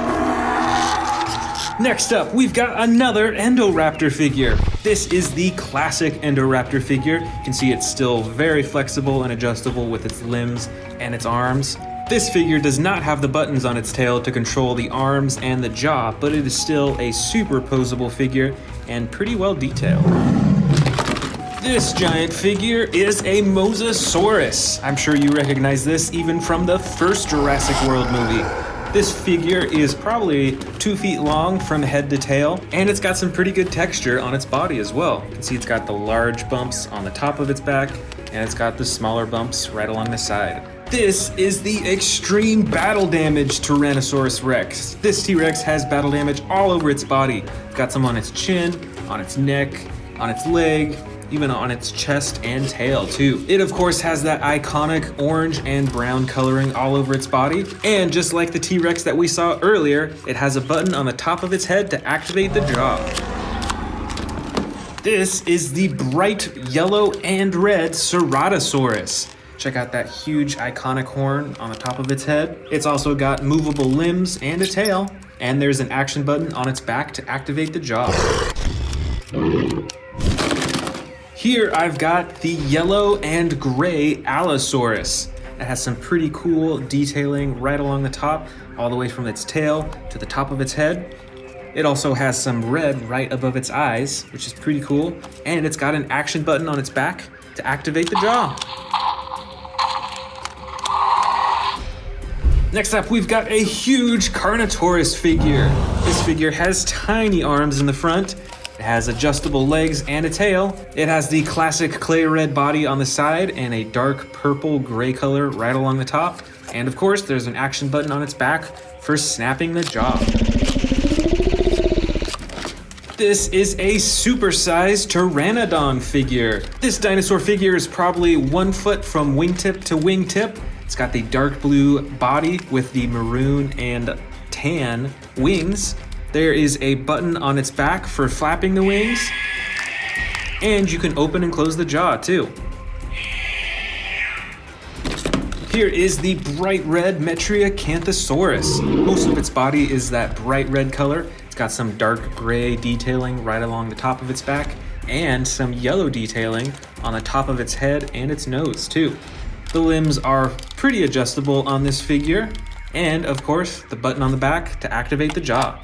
Next up, we've got another Indoraptor figure. This is the classic Indoraptor figure. You can see it's still very flexible and adjustable with its limbs and its arms. This figure does not have the buttons on its tail to control the arms and the jaw, but it is still a super posable figure and pretty well detailed. This giant figure is a Mosasaurus. I'm sure you recognize this even from the first Jurassic World movie. This figure is probably 2 feet long from head to tail, and it's got some pretty good texture on its body as well. You can see it's got the large bumps on the top of its back, and it's got the smaller bumps right along the side. This is the extreme battle damage Tyrannosaurus Rex. This T-Rex has battle damage all over its body. It's got some on its chin, on its neck, on its leg, even on its chest and tail too. It of course has that iconic orange and brown coloring all over its body. And just like the T-Rex that we saw earlier, it has a button on the top of its head to activate the jaw. This is the bright yellow and red Ceratosaurus. Check out that huge iconic horn on the top of its head. It's also got movable limbs and a tail. And there's an action button on its back to activate the jaw. Here I've got the yellow and gray Allosaurus. It has some pretty cool detailing right along the top, all the way from its tail to the top of its head. It also has some red right above its eyes, which is pretty cool. And it's got an action button on its back to activate the jaw. Next up, we've got a huge Carnotaurus figure. This figure has tiny arms in the front. It has adjustable legs and a tail. It has the classic clay red body on the side and a dark purple gray color right along the top. And of course, there's an action button on its back for snapping the jaw. This is a supersized Pteranodon figure. This dinosaur figure is probably 1 foot from wingtip to wingtip. It's got the dark blue body with the maroon and tan wings. There is a button on its back for flapping the wings. And you can open and close the jaw too. Here is the bright red Metriacanthosaurus. Most of its body is that bright red color. It's got some dark gray detailing right along the top of its back and some yellow detailing on the top of its head and its nose too. The limbs are pretty adjustable on this figure, and of course, the button on the back to activate the jaw.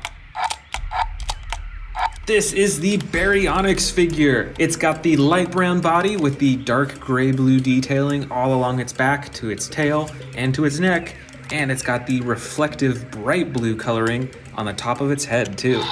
This is the Baryonyx figure. It's got the light brown body with the dark gray-blue detailing all along its back to its tail and to its neck, and it's got the reflective bright blue coloring on the top of its head too.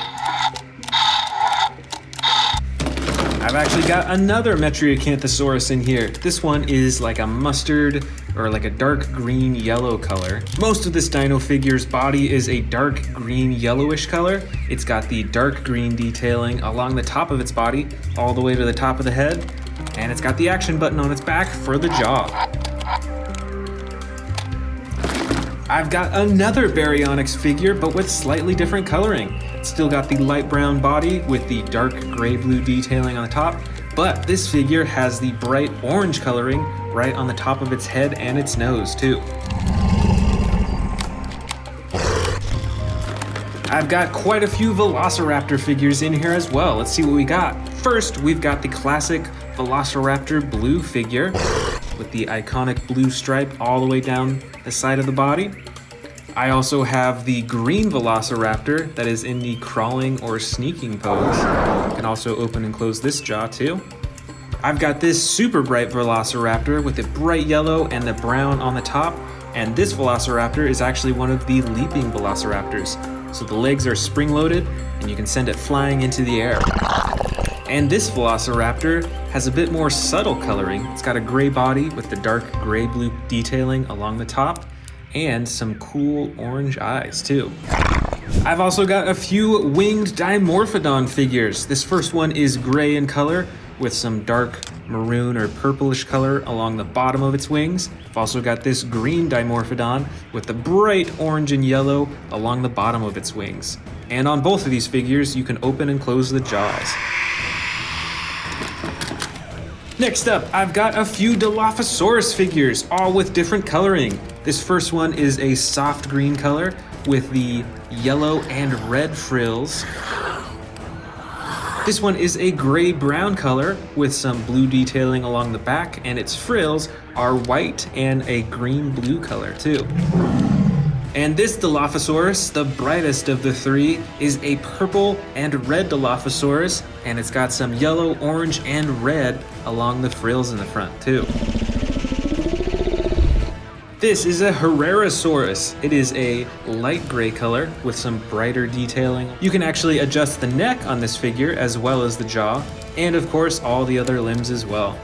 I've actually got another Metriacanthosaurus in here. This one is like a mustard or like a dark green yellow color. Most of this dino figure's body is a dark green yellowish color. It's got the dark green detailing along the top of its body all the way to the top of the head, and it's got the action button on its back for the jaw. I've got another Baryonyx figure, but with slightly different coloring. It's still got the light brown body with the dark gray-blue detailing on the top, but this figure has the bright orange coloring right on the top of its head and its nose too. I've got quite a few Velociraptor figures in here as well. Let's see what we got. First, we've got the classic Velociraptor blue figure with the iconic blue stripe all the way down the side of the body. I also have the green Velociraptor that is in the crawling or sneaking pose. You can also open and close this jaw too. I've got this super bright Velociraptor with the bright yellow and the brown on the top. And this Velociraptor is actually one of the leaping Velociraptors. So the legs are spring-loaded and you can send it flying into the air. And this Velociraptor has a bit more subtle coloring. It's got a gray body with the dark gray-blue detailing along the top and some cool orange eyes too. I've also got a few winged Dimorphodon figures. This first one is gray in color with some dark maroon or purplish color along the bottom of its wings. I've also got this green Dimorphodon with the bright orange and yellow along the bottom of its wings. And on both of these figures, you can open and close the jaws. Next up, I've got a few Dilophosaurus figures, all with different coloring. This first one is a soft green color with the yellow and red frills. This one is a gray-brown color with some blue detailing along the back, and its frills are white and a green-blue color too. And this Dilophosaurus, the brightest of the three, is a purple and red Dilophosaurus, and it's got some yellow, orange, and red along the frills in the front too. This is a Herrerasaurus. It is a light gray color with some brighter detailing. You can actually adjust the neck on this figure as well as the jaw, and of course all the other limbs as well.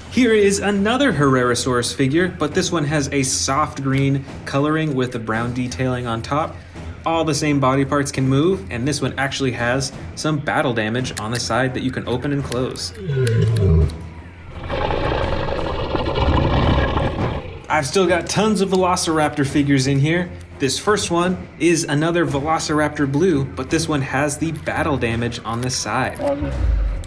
Here is another Herrerasaurus figure, but this one has a soft green coloring with the brown detailing on top. All the same body parts can move, and this one actually has some battle damage on the side that you can open and close. I've still got tons of Velociraptor figures in here. This first one is another Velociraptor blue, but this one has the battle damage on the side.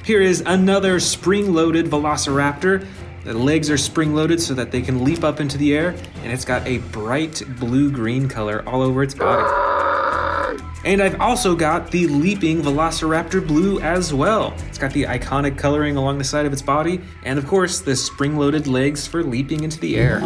Here is another spring-loaded Velociraptor. The legs are spring-loaded so that they can leap up into the air, and it's got a bright blue-green color all over its body. And I've also got the leaping Velociraptor blue as well. It's got the iconic coloring along the side of its body, and of course, the spring-loaded legs for leaping into the air.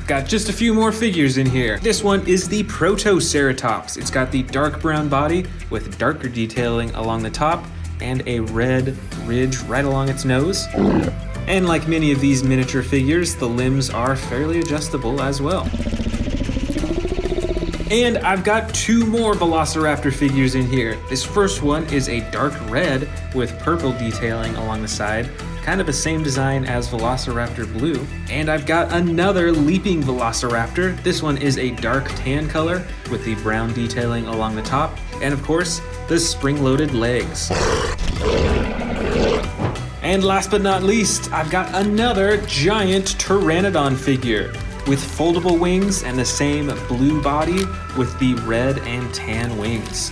Got just a few more figures in here. This one is the Protoceratops. It's got the dark brown body with darker detailing along the top and a red ridge right along its nose. And like many of these miniature figures, the limbs are fairly adjustable as well. And I've got two more Velociraptor figures in here. This first one is a dark red with purple detailing along the side, kind of the same design as Velociraptor blue. And I've got another leaping Velociraptor. This one is a dark tan color with the brown detailing along the top, and of course, the spring-loaded legs. And last but not least, I've got another giant Pteranodon figure with foldable wings and the same blue body with the red and tan wings.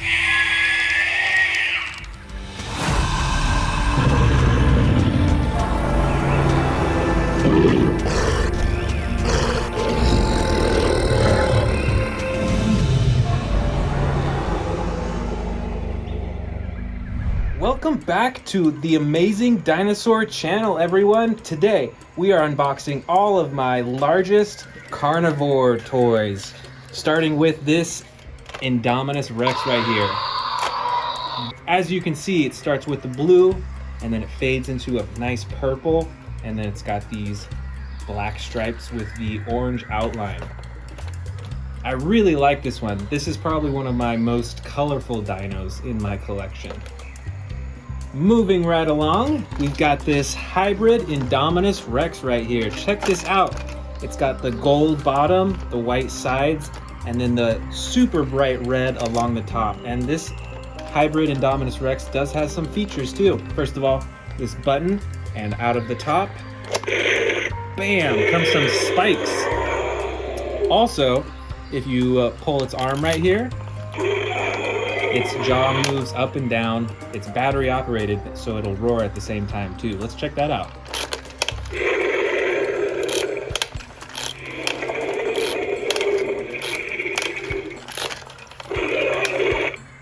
Welcome back to the Amazing Dinosaur channel, everyone. Today, we are unboxing all of my largest carnivore toys, starting with this Indominus Rex right here. As you can see, it starts with the blue, and then it fades into a nice purple, and then it's got these black stripes with the orange outline. I really like this one. This is probably one of my most colorful dinos in my collection. Moving right along, we've got this hybrid Indominus Rex right here. Check this out. It's got the gold bottom, the white sides, and then the super bright red along the top. And this hybrid Indominus Rex does have some features too. First of all, this button, and out of the top, bam, comes some spikes. Also, if you pull its arm right here, its jaw moves up and down. It's battery operated, so it'll roar at the same time too. Let's check that out.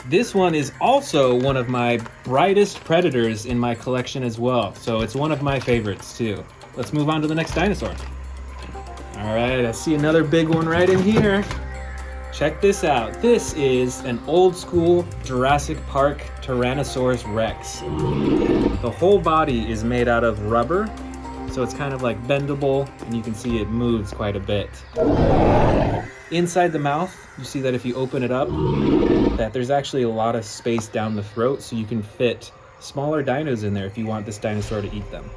This one is also one of my brightest predators in my collection as well, so it's one of my favorites too. Let's move on to the next dinosaur. All right, I see another big one right in here. Check this out. This is an old school Jurassic Park Tyrannosaurus Rex. The whole body is made out of rubber, so it's kind of like bendable, and you can see it moves quite a bit. Inside the mouth, you see that if you open it up, that there's actually a lot of space down the throat, so you can fit smaller dinos in there if you want this dinosaur to eat them.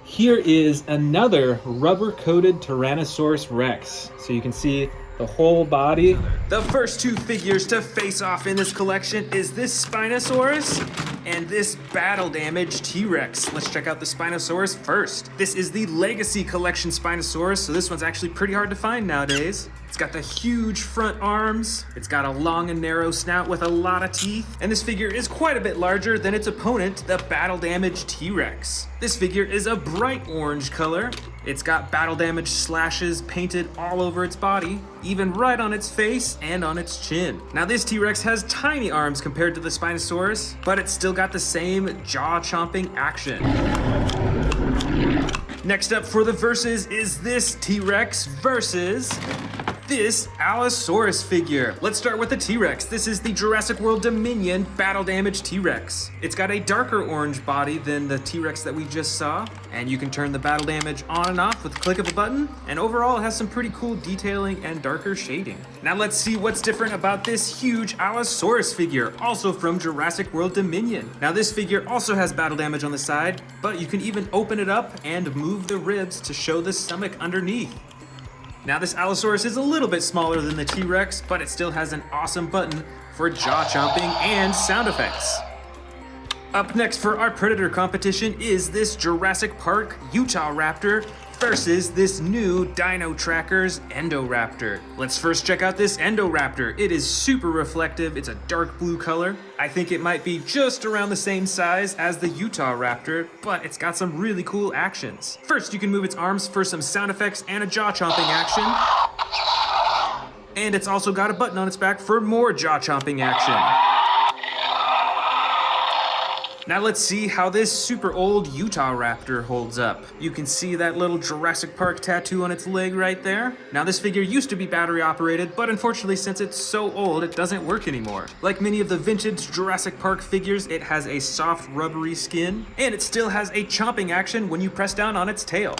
Here is another rubber-coated Tyrannosaurus Rex. So you can see the whole body. The first two figures to face off in this collection is this Spinosaurus and this battle-damaged T-Rex. Let's check out the Spinosaurus first. This is the Legacy Collection Spinosaurus, so this one's actually pretty hard to find nowadays. It's got the huge front arms, it's got a long and narrow snout with a lot of teeth, and this figure is quite a bit larger than its opponent, the battle-damaged T-Rex. This figure is a bright orange color. It's got battle-damaged slashes painted all over its body, even right on its face and on its chin. Now this T-Rex has tiny arms compared to the Spinosaurus, but it's still got the same jaw-chomping action. Next up for the versus is this T-Rex versus this Allosaurus figure. Let's start with the T-Rex. This is the Jurassic World Dominion battle-damaged T-Rex. It's got a darker orange body than the T-Rex that we just saw, and you can turn the battle damage on and off with the click of a button, and overall it has some pretty cool detailing and darker shading. Now let's see what's different about this huge Allosaurus figure, also from Jurassic World Dominion. Now this figure also has battle damage on the side, but you can even open it up and move the ribs to show the stomach underneath. Now this Allosaurus is a little bit smaller than the T-Rex, but it still has an awesome button for jaw chomping and sound effects. Up next for our Predator competition is this Jurassic Park Utah Raptor versus this new Dino Trackers Endoraptor. Let's first check out this Endoraptor. It is super reflective. It's a dark blue color. I think it might be just around the same size as the Utah Raptor, but it's got some really cool actions. First, you can move its arms for some sound effects and a jaw-chomping action. And it's also got a button on its back for more jaw-chomping action. Now let's see how this super old Utah Raptor holds up. You can see that little Jurassic Park tattoo on its leg right there. Now this figure used to be battery operated, but unfortunately since it's so old, it doesn't work anymore. Like many of the vintage Jurassic Park figures, it has a soft rubbery skin, and it still has a chomping action when you press down on its tail.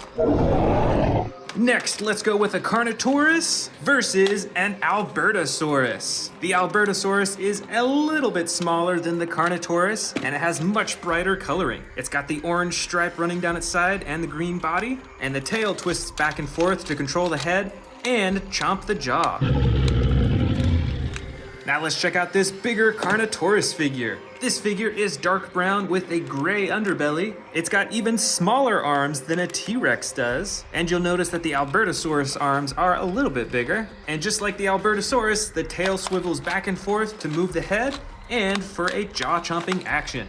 Next, let's go with a Carnotaurus versus an Albertosaurus. The Albertosaurus is a little bit smaller than the Carnotaurus, and it has much brighter coloring. It's got the orange stripe running down its side and the green body, and the tail twists back and forth to control the head and chomp the jaw. Now let's check out this bigger Carnotaurus figure. This figure is dark brown with a gray underbelly. It's got even smaller arms than a T-Rex does. And you'll notice that the Albertosaurus arms are a little bit bigger. And just like the Albertosaurus, the tail swivels back and forth to move the head and for a jaw-chomping action.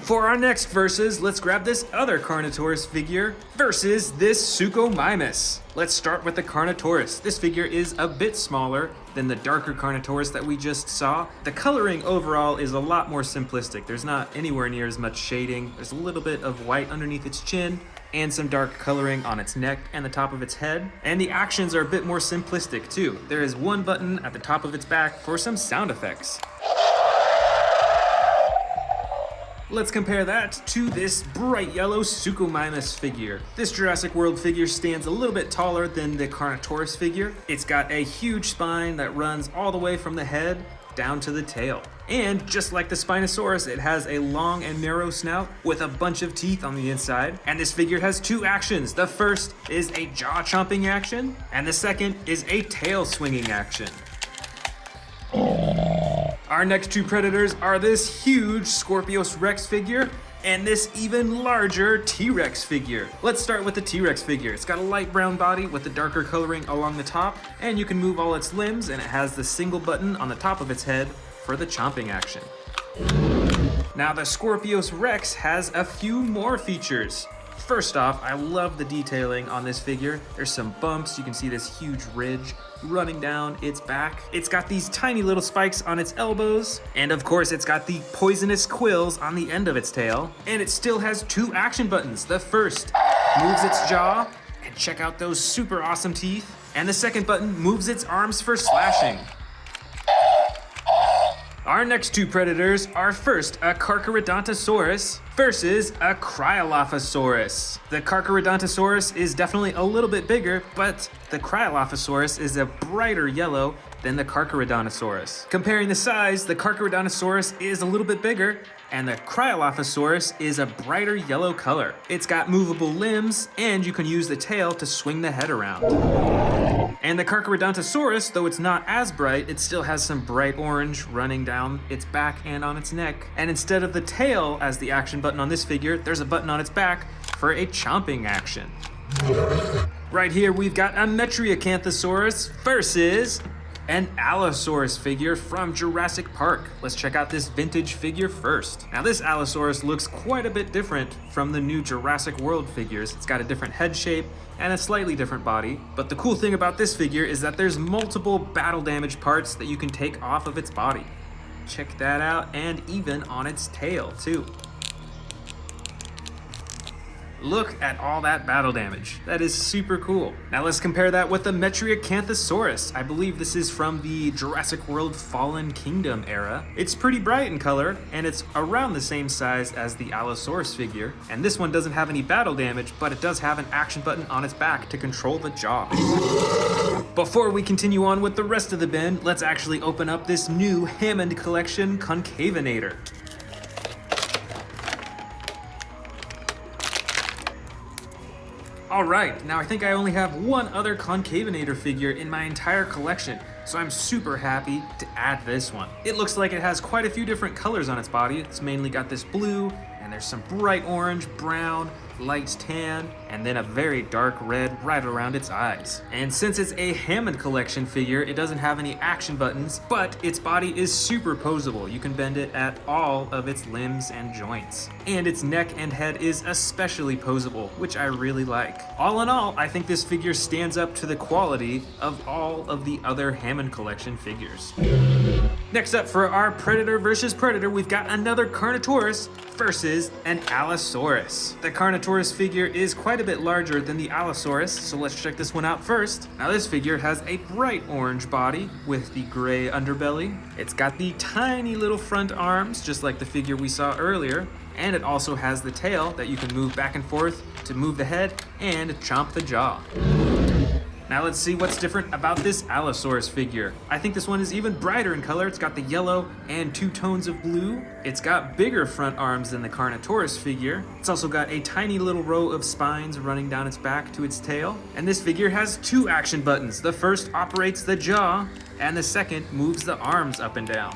For our next versus, let's grab this other Carnotaurus figure versus this Suchomimus. Let's start with the Carnotaurus. This figure is a bit smaller than the darker Carnotaurus that we just saw. The coloring overall is a lot more simplistic. There's not anywhere near as much shading. There's a little bit of white underneath its chin and some dark coloring on its neck and the top of its head. And the actions are a bit more simplistic too. There is one button at the top of its back for some sound effects. Let's compare that to this bright yellow Suchomimus figure. This Jurassic World figure stands a little bit taller than the Carnotaurus figure. It's got a huge spine that runs all the way from the head down to the tail. And just like the Spinosaurus, it has a long and narrow snout with a bunch of teeth on the inside. And this figure has two actions. The first is a jaw-chomping action, and the second is a tail-swinging action. Our next two predators are this huge Scorpius Rex figure and this even larger T-Rex figure. Let's start with the T-Rex figure. It's got a light brown body with the darker coloring along the top, and you can move all its limbs, and it has the single button on the top of its head for the chomping action. Now the Scorpius Rex has a few more features. First off, I love the detailing on this figure. There's some bumps, you can see this huge ridge running down its back. It's got these tiny little spikes on its elbows, and of course it's got the poisonous quills on the end of its tail. And it still has 2 action buttons. The first moves its jaw, and check out those super awesome teeth. And the second button moves its arms for slashing. Our next 2 predators are first a Carcharodontosaurus versus a Cryolophosaurus. The Carcharodontosaurus is definitely a little bit bigger, but the Cryolophosaurus is a brighter yellow than the Carcharodontosaurus. Comparing the size, the Carcharodontosaurus is a little bit bigger, and the Cryolophosaurus is a brighter yellow color. It's got movable limbs, and you can use the tail to swing the head around. And the Carcharodontosaurus, though it's not as bright, it still has some bright orange running down its back and on its neck. And instead of the tail as the action button on this figure, there's a button on its back for a chomping action. Right here, we've got a Metriacanthosaurus versus an Allosaurus figure from Jurassic Park. Let's check out this vintage figure first. Now this Allosaurus looks quite a bit different from the new Jurassic World figures. It's got a different head shape and a slightly different body. But the cool thing about this figure is that there's multiple battle damage parts that you can take off of its body. Check that out, and even on its tail too. Look at all that battle damage. That is super cool. Now let's compare that with the Metriacanthosaurus. I believe this is from the Jurassic World Fallen Kingdom era. It's pretty bright in color, and it's around the same size as the Allosaurus figure. And this one doesn't have any battle damage, but it does have an action button on its back to control the jaw. Before we continue on with the rest of the bin, let's actually open up this new Hammond Collection Concavinator. Alright, now I think I only have one other Concavinator figure in my entire collection, so I'm super happy to add this one. It looks like it has quite a few different colors on its body. It's mainly got this blue, and there's some bright orange, brown, light tan, and then a very dark red right around its eyes. And since it's a Hammond Collection figure, it doesn't have any action buttons, but its body is super posable. You can bend it at all of its limbs and joints. And its neck and head is especially posable, which I really like. All in all, I think this figure stands up to the quality of all of the other Hammond Collection figures. Next up for our Predator versus Predator, we've got another Carnotaurus versus an Allosaurus. The Carnotaurus figure is quite a bit larger than the Allosaurus, so let's check this one out first. Now this figure has a bright orange body with the gray underbelly. It's got the tiny little front arms, just like the figure we saw earlier, and it also has the tail that you can move back and forth to move the head and chomp the jaw. Now let's see what's different about this Allosaurus figure. I think this one is even brighter in color. It's got the yellow and 2 tones of blue. It's got bigger front arms than the Carnotaurus figure. It's also got a tiny little row of spines running down its back to its tail. And this figure has 2 action buttons. The first operates the jaw, and the second moves the arms up and down.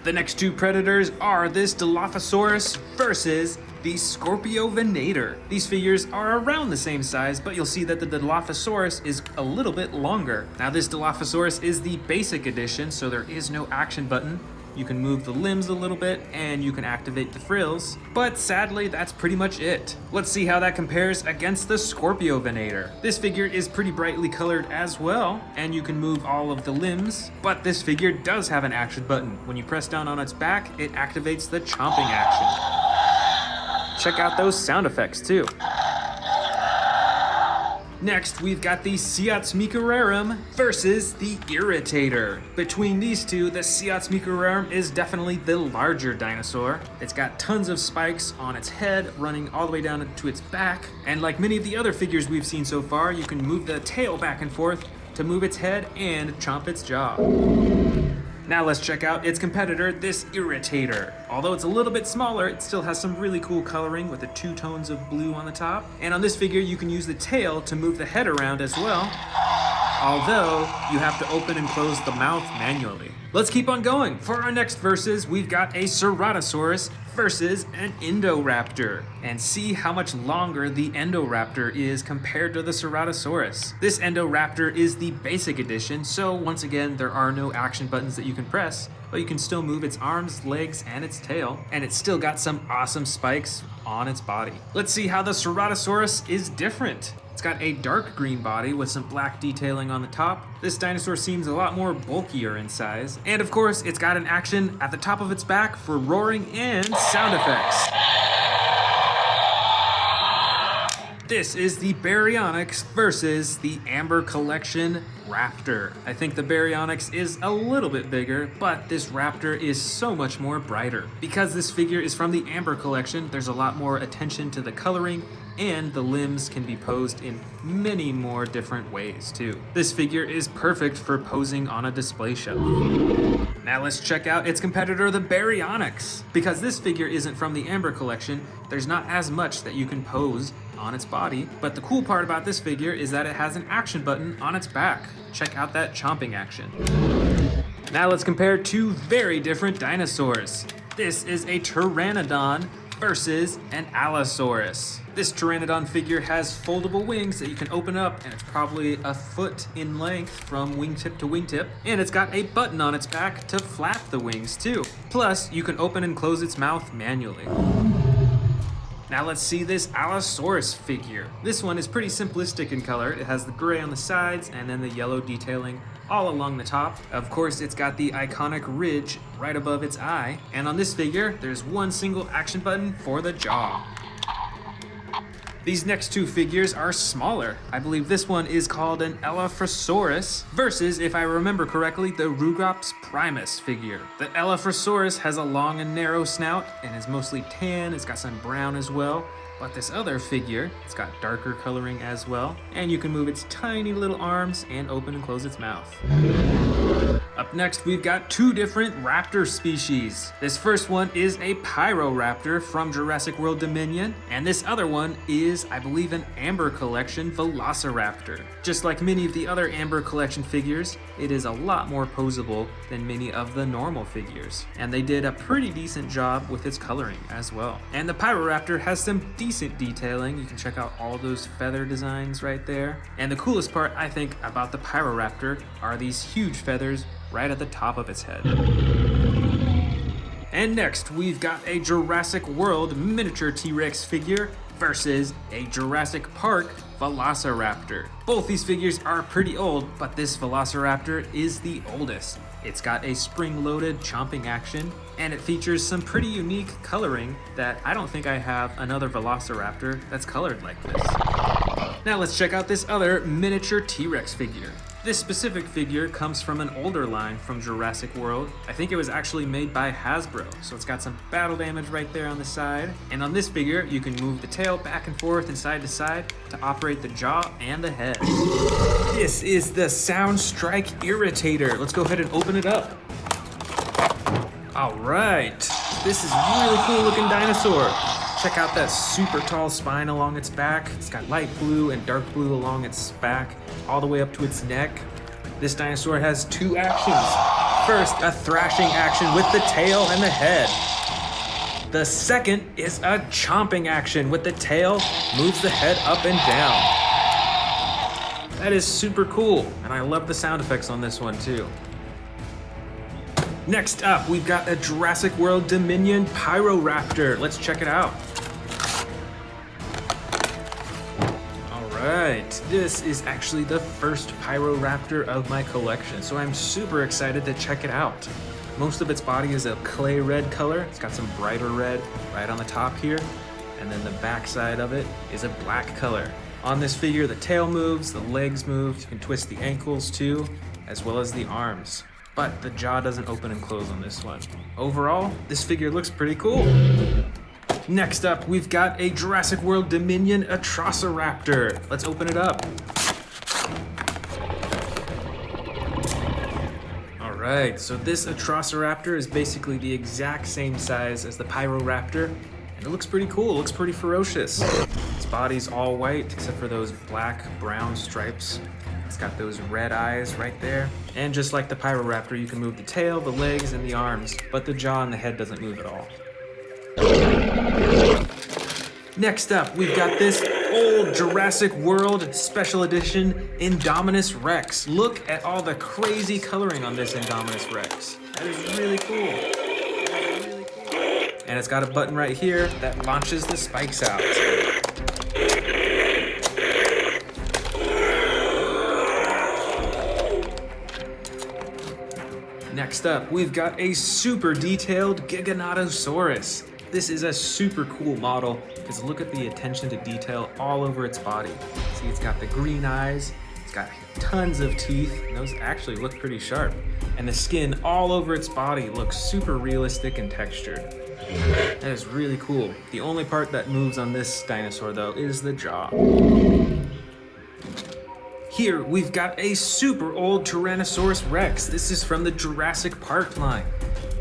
The next 2 predators are this Dilophosaurus versus the Scorpiovenator. These figures are around the same size, but you'll see that the Dilophosaurus is a little bit longer. Now this Dilophosaurus is the basic edition, so there is no action button. You can move the limbs a little bit, and you can activate the frills, but sadly that's pretty much it. Let's see how that compares against the Scorpiovenator. This figure is pretty brightly colored as well, and you can move all of the limbs, but this figure does have an action button. When you press down on its back, it activates the chomping action. Check out those sound effects too. Next, we've got the Siatsmicararum versus the Irritator. Between these two, the Siatsmicararum is definitely the larger dinosaur. It's got tons of spikes on its head, running all the way down to its back. And like many of the other figures we've seen so far, you can move the tail back and forth to move its head and chomp its jaw. Now let's check out its competitor, this Irritator. Although it's a little bit smaller, it still has some really cool coloring with the 2 tones of blue on the top. And on this figure, you can use the tail to move the head around as well, although you have to open and close the mouth manually. Let's keep on going. For our next versus, we've got a Ceratosaurus versus an Indoraptor, and see how much longer the Indoraptor is compared to the Ceratosaurus. This Indoraptor is the basic edition, so once again there are no action buttons that you can press, but you can still move its arms, legs, and its tail, and it's still got some awesome spikes on its body. Let's see how the Ceratosaurus is different. It's got a dark green body with some black detailing on the top. This dinosaur seems a lot more bulkier in size. And of course, it's got an action at the top of its back for roaring and sound effects. This is the Baryonyx versus the Amber Collection Raptor. I think the Baryonyx is a little bit bigger, but this Raptor is so much more brighter. Because this figure is from the Amber Collection, there's a lot more attention to the coloring, and the limbs can be posed in many more different ways too. This figure is perfect for posing on a display shelf. Now let's check out its competitor, the Baryonyx. Because this figure isn't from the Amber Collection, there's not as much that you can pose on its body, but the cool part about this figure is that it has an action button on its back. Check out that chomping action. Now let's compare two very different dinosaurs. This is a Pteranodon versus an Allosaurus. This Pteranodon figure has foldable wings that you can open up, and it's probably a foot in length from wingtip to wingtip, and it's got a button on its back to flap the wings too. Plus, you can open and close its mouth manually. Now let's see this Allosaurus figure. This one is pretty simplistic in color. It has the gray on the sides and then the yellow detailing all along the top. Of course, it's got the iconic ridge right above its eye. And on this figure, there's one single action button for the jaw. These next two figures are smaller. I believe this one is called an Elaphrosaurus versus, if I remember correctly, the Rugops Primus figure. The Elaphrosaurus has a long and narrow snout and is mostly tan. It's got some brown as well. But this other figure, it's got darker coloring as well, and you can move its tiny little arms and open and close its mouth. Up next, we've got two different raptor species. This first one is a Pyroraptor from Jurassic World Dominion, and this other one is, I believe, an Amber Collection Velociraptor. Just like many of the other Amber Collection figures, it is a lot more posable than many of the normal figures, and they did a pretty decent job with its coloring as well. And the Pyroraptor has some decent detailing. You can check out all those feather designs right there. And the coolest part, I think, about the Pyroraptor are these huge feathers right at the top of its head. And next, we've got a Jurassic World miniature T-Rex figure versus a Jurassic Park Velociraptor. Both these figures are pretty old, but this Velociraptor is the oldest. It's got a spring-loaded chomping action, and it features some pretty unique coloring that I don't think I have another Velociraptor that's colored like this. Now let's check out this other miniature T-Rex figure. This specific figure comes from an older line from Jurassic World. I think it was actually made by Hasbro, so it's got some battle damage right there on the side. And on this figure, you can move the tail back and forth and side to side to operate the jaw and the head. This is the Sound Strike Irritator. Let's go ahead and open it up. All right, this is a really cool looking dinosaur. Check out that super tall spine along its back. It's got light blue and dark blue along its back, all the way up to its neck. This dinosaur has two actions. First, a thrashing action with the tail and the head. The second is a chomping action with the tail, moves the head up and down. That is super cool, and I love the sound effects on this one too. Next up, we've got a Jurassic World Dominion Pyroraptor. Let's check it out. Alright, this is actually the first Pyroraptor of my collection, so I'm super excited to check it out. Most of its body is a clay red color. It's got some brighter red right on the top here, and then the back side of it is a black color. On this figure, the tail moves, the legs move, you can twist the ankles too, as well as the arms. But the jaw doesn't open and close on this one. Overall, this figure looks pretty cool. Next up, we've got a Jurassic World Dominion Atrociraptor. Let's open it up. All right, so this Atrociraptor is basically the exact same size as the Pyroraptor, and it looks pretty cool, it looks pretty ferocious. Its body's all white, except for those black-brown stripes. It's got those red eyes right there. And just like the Pyroraptor, you can move the tail, the legs, and the arms, but the jaw and the head doesn't move at all. Next up, we've got this old Jurassic World Special Edition Indominus Rex. Look at all the crazy coloring on this Indominus Rex. That is really cool. And it's got a button right here that launches the spikes out. Next up, we've got a super detailed Giganotosaurus. This is a super cool model because look at the attention to detail all over its body. See, it's got the green eyes, it's got tons of teeth, and those actually look pretty sharp. And the skin all over its body looks super realistic and textured. That is really cool. The only part that moves on this dinosaur though is the jaw. Here we've got a super old Tyrannosaurus Rex. This is from the Jurassic Park line.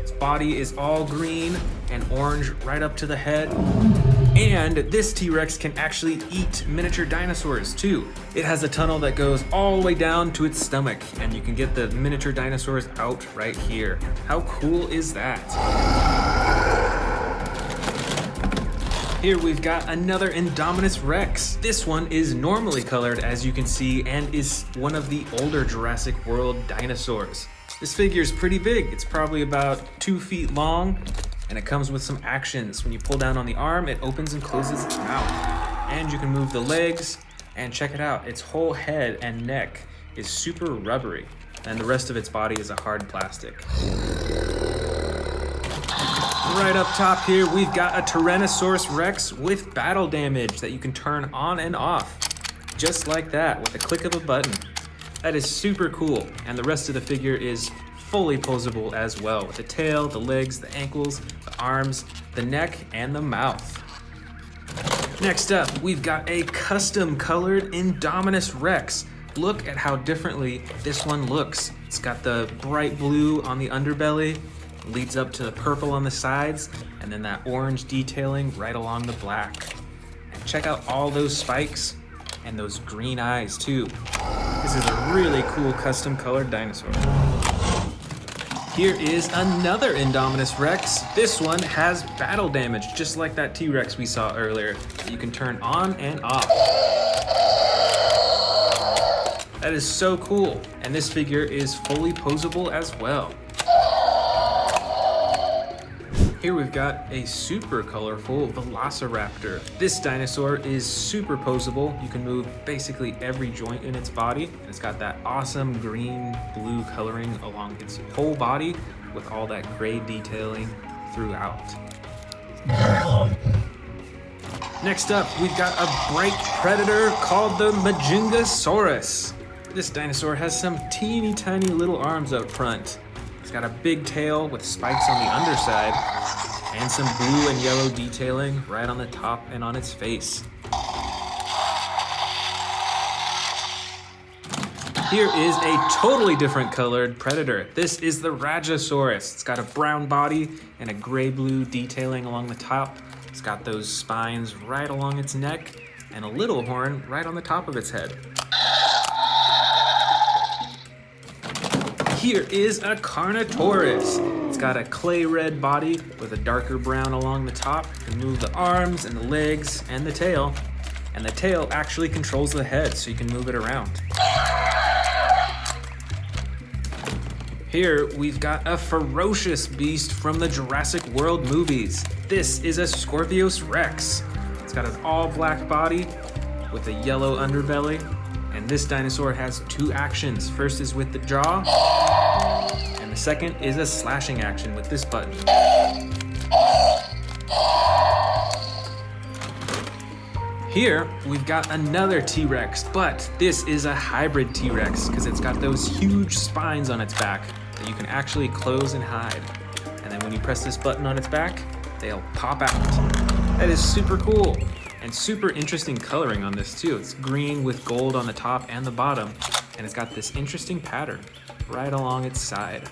Its body is all green and orange right up to the head. And this T-Rex can actually eat miniature dinosaurs too. It has a tunnel that goes all the way down to its stomach, and you can get the miniature dinosaurs out right here. How cool is that? Here we've got another Indominus Rex. This one is normally colored, as you can see, and is one of the older Jurassic World dinosaurs. This figure is pretty big. It's probably about 2 feet long, and it comes with some actions. When you pull down on the arm, it opens and closes its mouth. And you can move the legs, and check it out. Its whole head and neck is super rubbery, and the rest of its body is a hard plastic. Right up top here, we've got a Tyrannosaurus Rex with battle damage that you can turn on and off, just like that, with a click of a button. That is super cool, and the rest of the figure is fully posable as well, with the tail, the legs, the ankles, the arms, the neck, and the mouth. Next up, we've got a custom colored Indominus Rex. Look at how differently this one looks. It's got the bright blue on the underbelly, leads up to the purple on the sides, and then that orange detailing right along the black. And check out all those spikes and those green eyes too. This is a really cool custom colored dinosaur. Here is another Indominus Rex. This one has battle damage, just like that T-Rex we saw earlier, that you can turn on and off. That is so cool, and this figure is fully posable as well. Here we've got a super colorful Velociraptor. This dinosaur is super posable. You can move basically every joint in its body. And it's got that awesome green-blue coloring along its whole body with all that gray detailing throughout. Next up, we've got a bright predator called the Majungasaurus. This dinosaur has some teeny tiny little arms up front. It's got a big tail with spikes on the underside and some blue and yellow detailing right on the top and on its face. Here is a totally different colored predator. This is the Rajasaurus. It's got a brown body and a gray-blue detailing along the top. It's got those spines right along its neck and a little horn right on the top of its head. Here is a Carnotaurus. It's got a clay red body with a darker brown along the top. You can move the arms and the legs and the tail. And the tail actually controls the head, so you can move it around. Here we've got a ferocious beast from the Jurassic World movies. This is a Scorpius Rex. It's got an all black body with a yellow underbelly. And this dinosaur has 2 actions. First is with the jaw, and the second is a slashing action with this button. Here, we've got another T-Rex, but this is a hybrid T-Rex because it's got those huge spines on its back that you can actually close and hide. And then when you press this button on its back, they'll pop out. That is super cool. And super interesting coloring on this too. It's green with gold on the top and the bottom, and it's got this interesting pattern right along its side.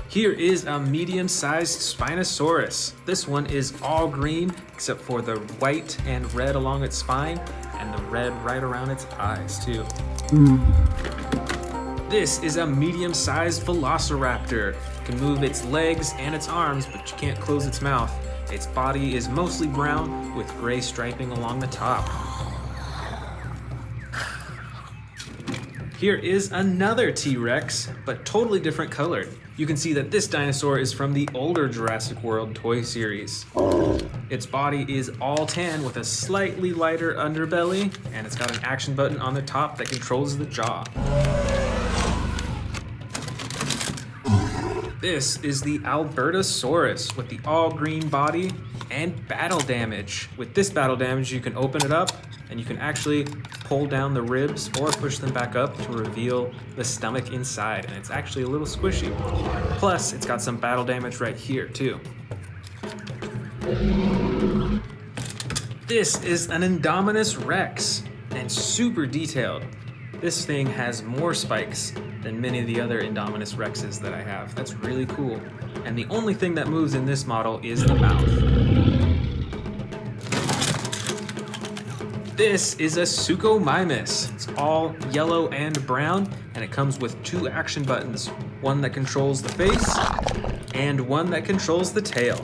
Here is a medium-sized Spinosaurus. This one is all green except for the white and red along its spine and the red right around its eyes too. This is a medium-sized Velociraptor. It can move its legs and its arms, but you can't close its mouth. Its body is mostly brown with gray striping along the top. Here is another T-Rex, but totally different colored. You can see that this dinosaur is from the older Jurassic World toy series. Its body is all tan with a slightly lighter underbelly, and it's got an action button on the top that controls the jaw. This is the Albertosaurus with the all green body and battle damage. With this battle damage, you can open it up and you can actually pull down the ribs or push them back up to reveal the stomach inside, and it's actually a little squishy. Plus, it's got some battle damage right here too. This is an Indominus Rex, and super detailed. This thing has more spikes than many of the other Indominus Rexes that I have. That's really cool. And the only thing that moves in this model is the mouth. This is a Suchomimus. It's all yellow and brown, and it comes with two action buttons. One that controls the face, and one that controls the tail.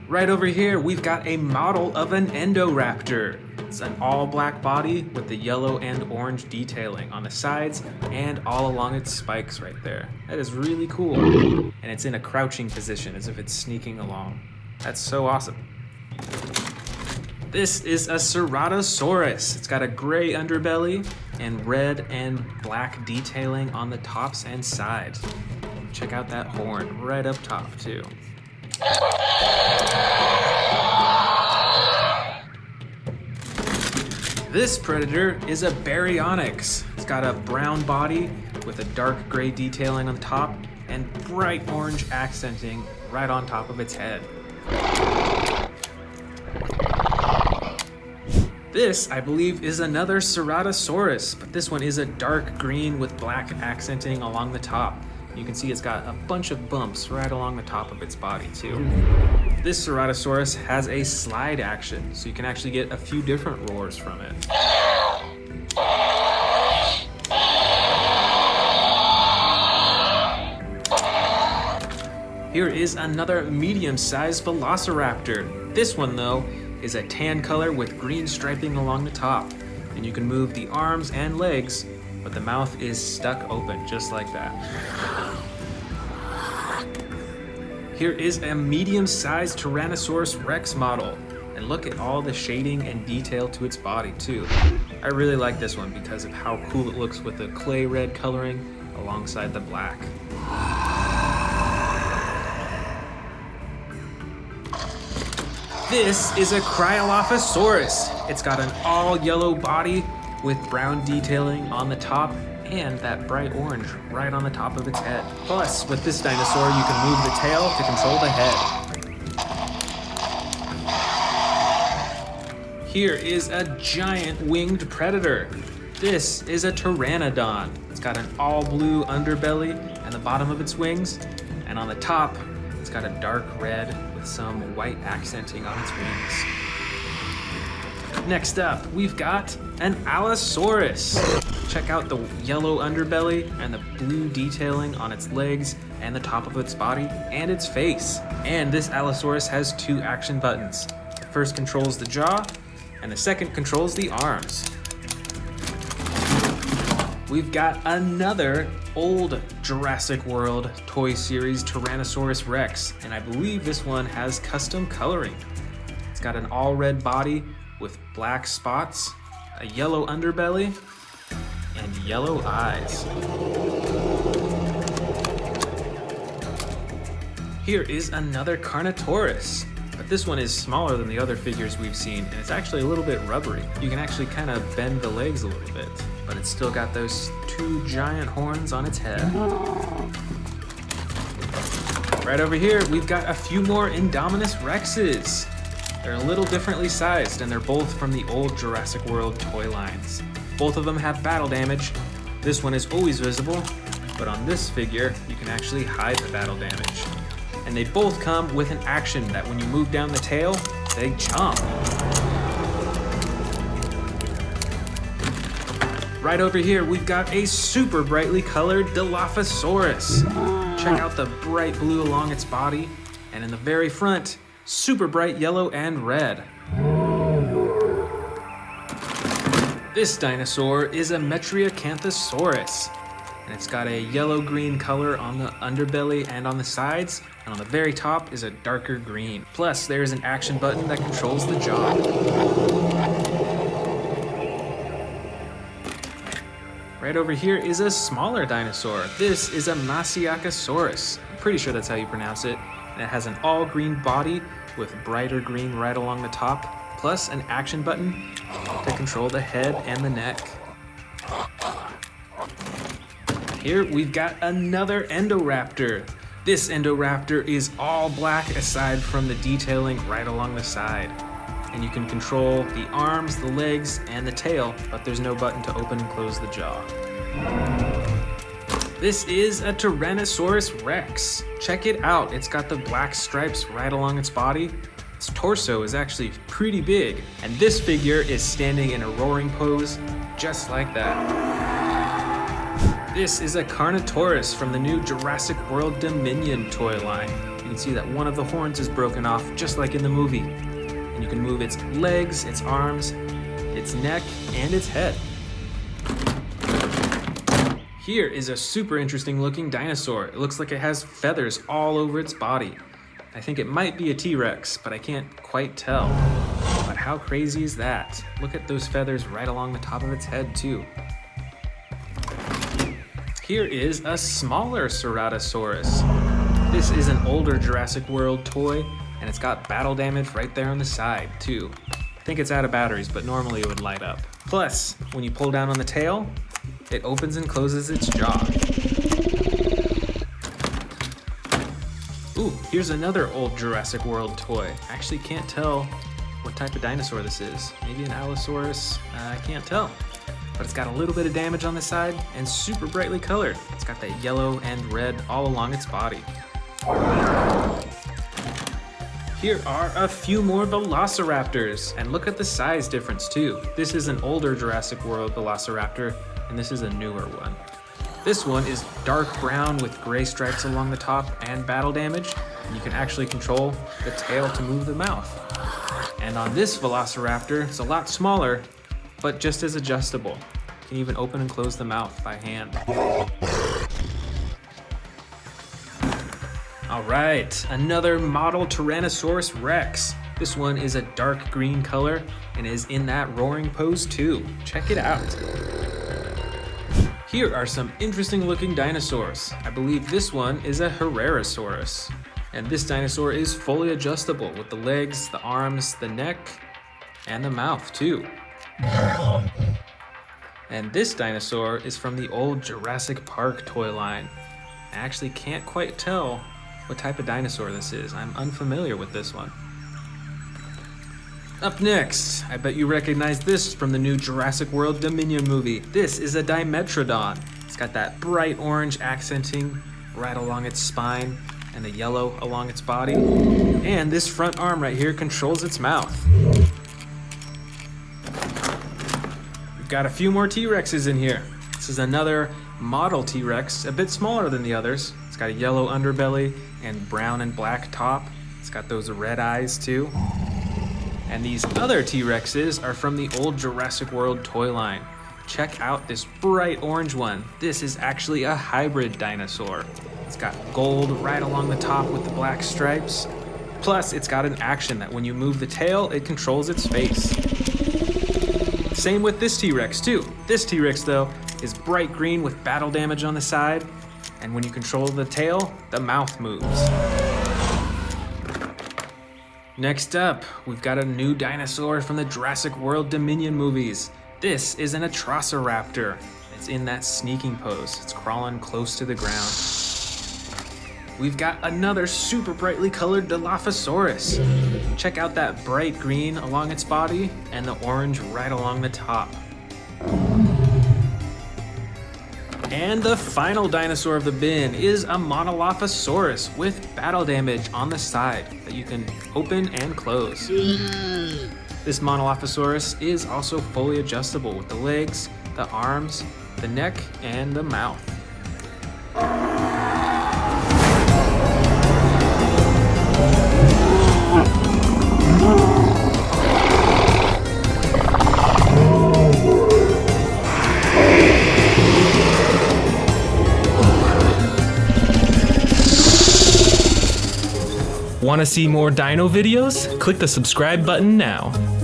Right over here, we've got a model of an Endoraptor. It's an all black body with the yellow and orange detailing on the sides and all along its spikes right there. That is really cool. And it's in a crouching position as if it's sneaking along. That's so awesome. This is a Ceratosaurus. It's got a gray underbelly and red and black detailing on the tops and sides. Check out that horn right up top too. This predator is a Baryonyx. It's got a brown body with a dark gray detailing on the top and bright orange accenting right on top of its head. This, I believe, is another Ceratosaurus, but this one is a dark green with black accenting along the top. You can see it's got a bunch of bumps right along the top of its body too. This Ceratosaurus has a slide action, so you can actually get a few different roars from it. Here is another medium-sized Velociraptor. This one, though, is a tan color with green striping along the top, and you can move the arms and legs, but the mouth is stuck open just like that. Here is a medium-sized Tyrannosaurus Rex model, and look at all the shading and detail to its body too. I really like this one because of how cool it looks with the clay red coloring alongside the black. This is a Cryolophosaurus. It's got an all yellow body with brown detailing on the top and that bright orange right on the top of its head. Plus, with this dinosaur, you can move the tail to control the head. Here is a giant winged predator. This is a Pteranodon. It's got an all blue underbelly and the bottom of its wings, and on the top, it's got a dark red with some white accenting on its wings. Next up, we've got an Allosaurus. Check out the yellow underbelly and the blue detailing on its legs and the top of its body and its face. And this Allosaurus has two action buttons. The first controls the jaw, and the second controls the arms. We've got another old Jurassic World toy series Tyrannosaurus Rex, and I believe this one has custom coloring. It's got an all red body with black spots, a yellow underbelly, and yellow eyes. Here is another Carnotaurus, but this one is smaller than the other figures we've seen, and it's actually a little bit rubbery. You can actually kind of bend the legs a little bit, but it's still got those two giant horns on its head. Right over here, we've got a few more Indominus Rexes. They're a little differently sized, and they're both from the old Jurassic World toy lines. Both of them have battle damage. This one is always visible, but on this figure, you can actually hide the battle damage. And they both come with an action that when you move down the tail, they jump. Right over here, we've got a super brightly colored Dilophosaurus. Check out the bright blue along its body, and in the very front, super bright yellow and red. This dinosaur is a Metriacanthosaurus, and it's got a yellow-green color on the underbelly and on the sides, and on the very top is a darker green. Plus, there is an action button that controls the jaw. Right over here is a smaller dinosaur. This is a Masiakasaurus. I'm pretty sure that's how you pronounce it. And it has an all-green body with brighter green right along the top, plus an action button to control the head and the neck. Here we've got another Endoraptor. This Endoraptor is all black aside from the detailing right along the side. And you can control the arms, the legs, and the tail, but there's no button to open and close the jaw. This is a Tyrannosaurus Rex. Check it out, it's got the black stripes right along its body. Its torso is actually pretty big, and this figure is standing in a roaring pose, just like that. This is a Carnotaurus from the new Jurassic World Dominion toy line. You can see that one of the horns is broken off, just like in the movie. And you can move its legs, its arms, its neck, and its head. Here is a super interesting looking dinosaur. It looks like it has feathers all over its body. I think it might be a T-Rex, but I can't quite tell. But how crazy is that? Look at those feathers right along the top of its head too. Here is a smaller Ceratosaurus. This is an older Jurassic World toy, and it's got battle damage right there on the side too. I think it's out of batteries, but normally it would light up. Plus, when you pull down on the tail, it opens and closes its jaw. Ooh, here's another old Jurassic World toy. I actually can't tell what type of dinosaur this is. Maybe an Allosaurus, I can't tell. But it's got a little bit of damage on the side and super brightly colored. It's got that yellow and red all along its body. Here are a few more Velociraptors, and look at the size difference too. This is an older Jurassic World Velociraptor, and this is a newer one. This one is dark brown with gray stripes along the top and battle damage, and you can actually control the tail to move the mouth. And on this Velociraptor, it's a lot smaller, but just as adjustable. You can even open and close the mouth by hand. All right, another model Tyrannosaurus Rex. This one is a dark green color and is in that roaring pose too. Check it out. Here are some interesting looking dinosaurs. I believe this one is a Herrerasaurus. And this dinosaur is fully adjustable with the legs, the arms, the neck, and the mouth too. And this dinosaur is from the old Jurassic Park toy line. I actually can't quite tell what type of dinosaur this is. I'm unfamiliar with this one. Up next, I bet you recognize this from the new Jurassic World Dominion movie. This is a Dimetrodon. It's got that bright orange accenting right along its spine and the yellow along its body. And this front arm right here controls its mouth. We've got a few more T-Rexes in here. This is another model T-Rex, a bit smaller than the others. It's got a yellow underbelly and brown and black top. It's got those red eyes too. And these other T-Rexes are from the old Jurassic World toy line. Check out this bright orange one. This is actually a hybrid dinosaur. It's got gold right along the top with the black stripes. Plus, it's got an action that when you move the tail, it controls its face. Same with this T-Rex too. This T-Rex though is bright green with battle damage on the side, and when you control the tail, the mouth moves. Next up, we've got a new dinosaur from the Jurassic World Dominion movies. This is an Atrociraptor. It's in that sneaking pose. It's crawling close to the ground. We've got another super brightly colored Dilophosaurus. Check out that bright green along its body and the orange right along the top. And the final dinosaur of the bin is a Monolophosaurus with battle damage on the side that you can open and close. This Monolophosaurus is also fully adjustable with the legs, the arms, the neck, and the mouth. Want to see more dino videos? Click the subscribe button now.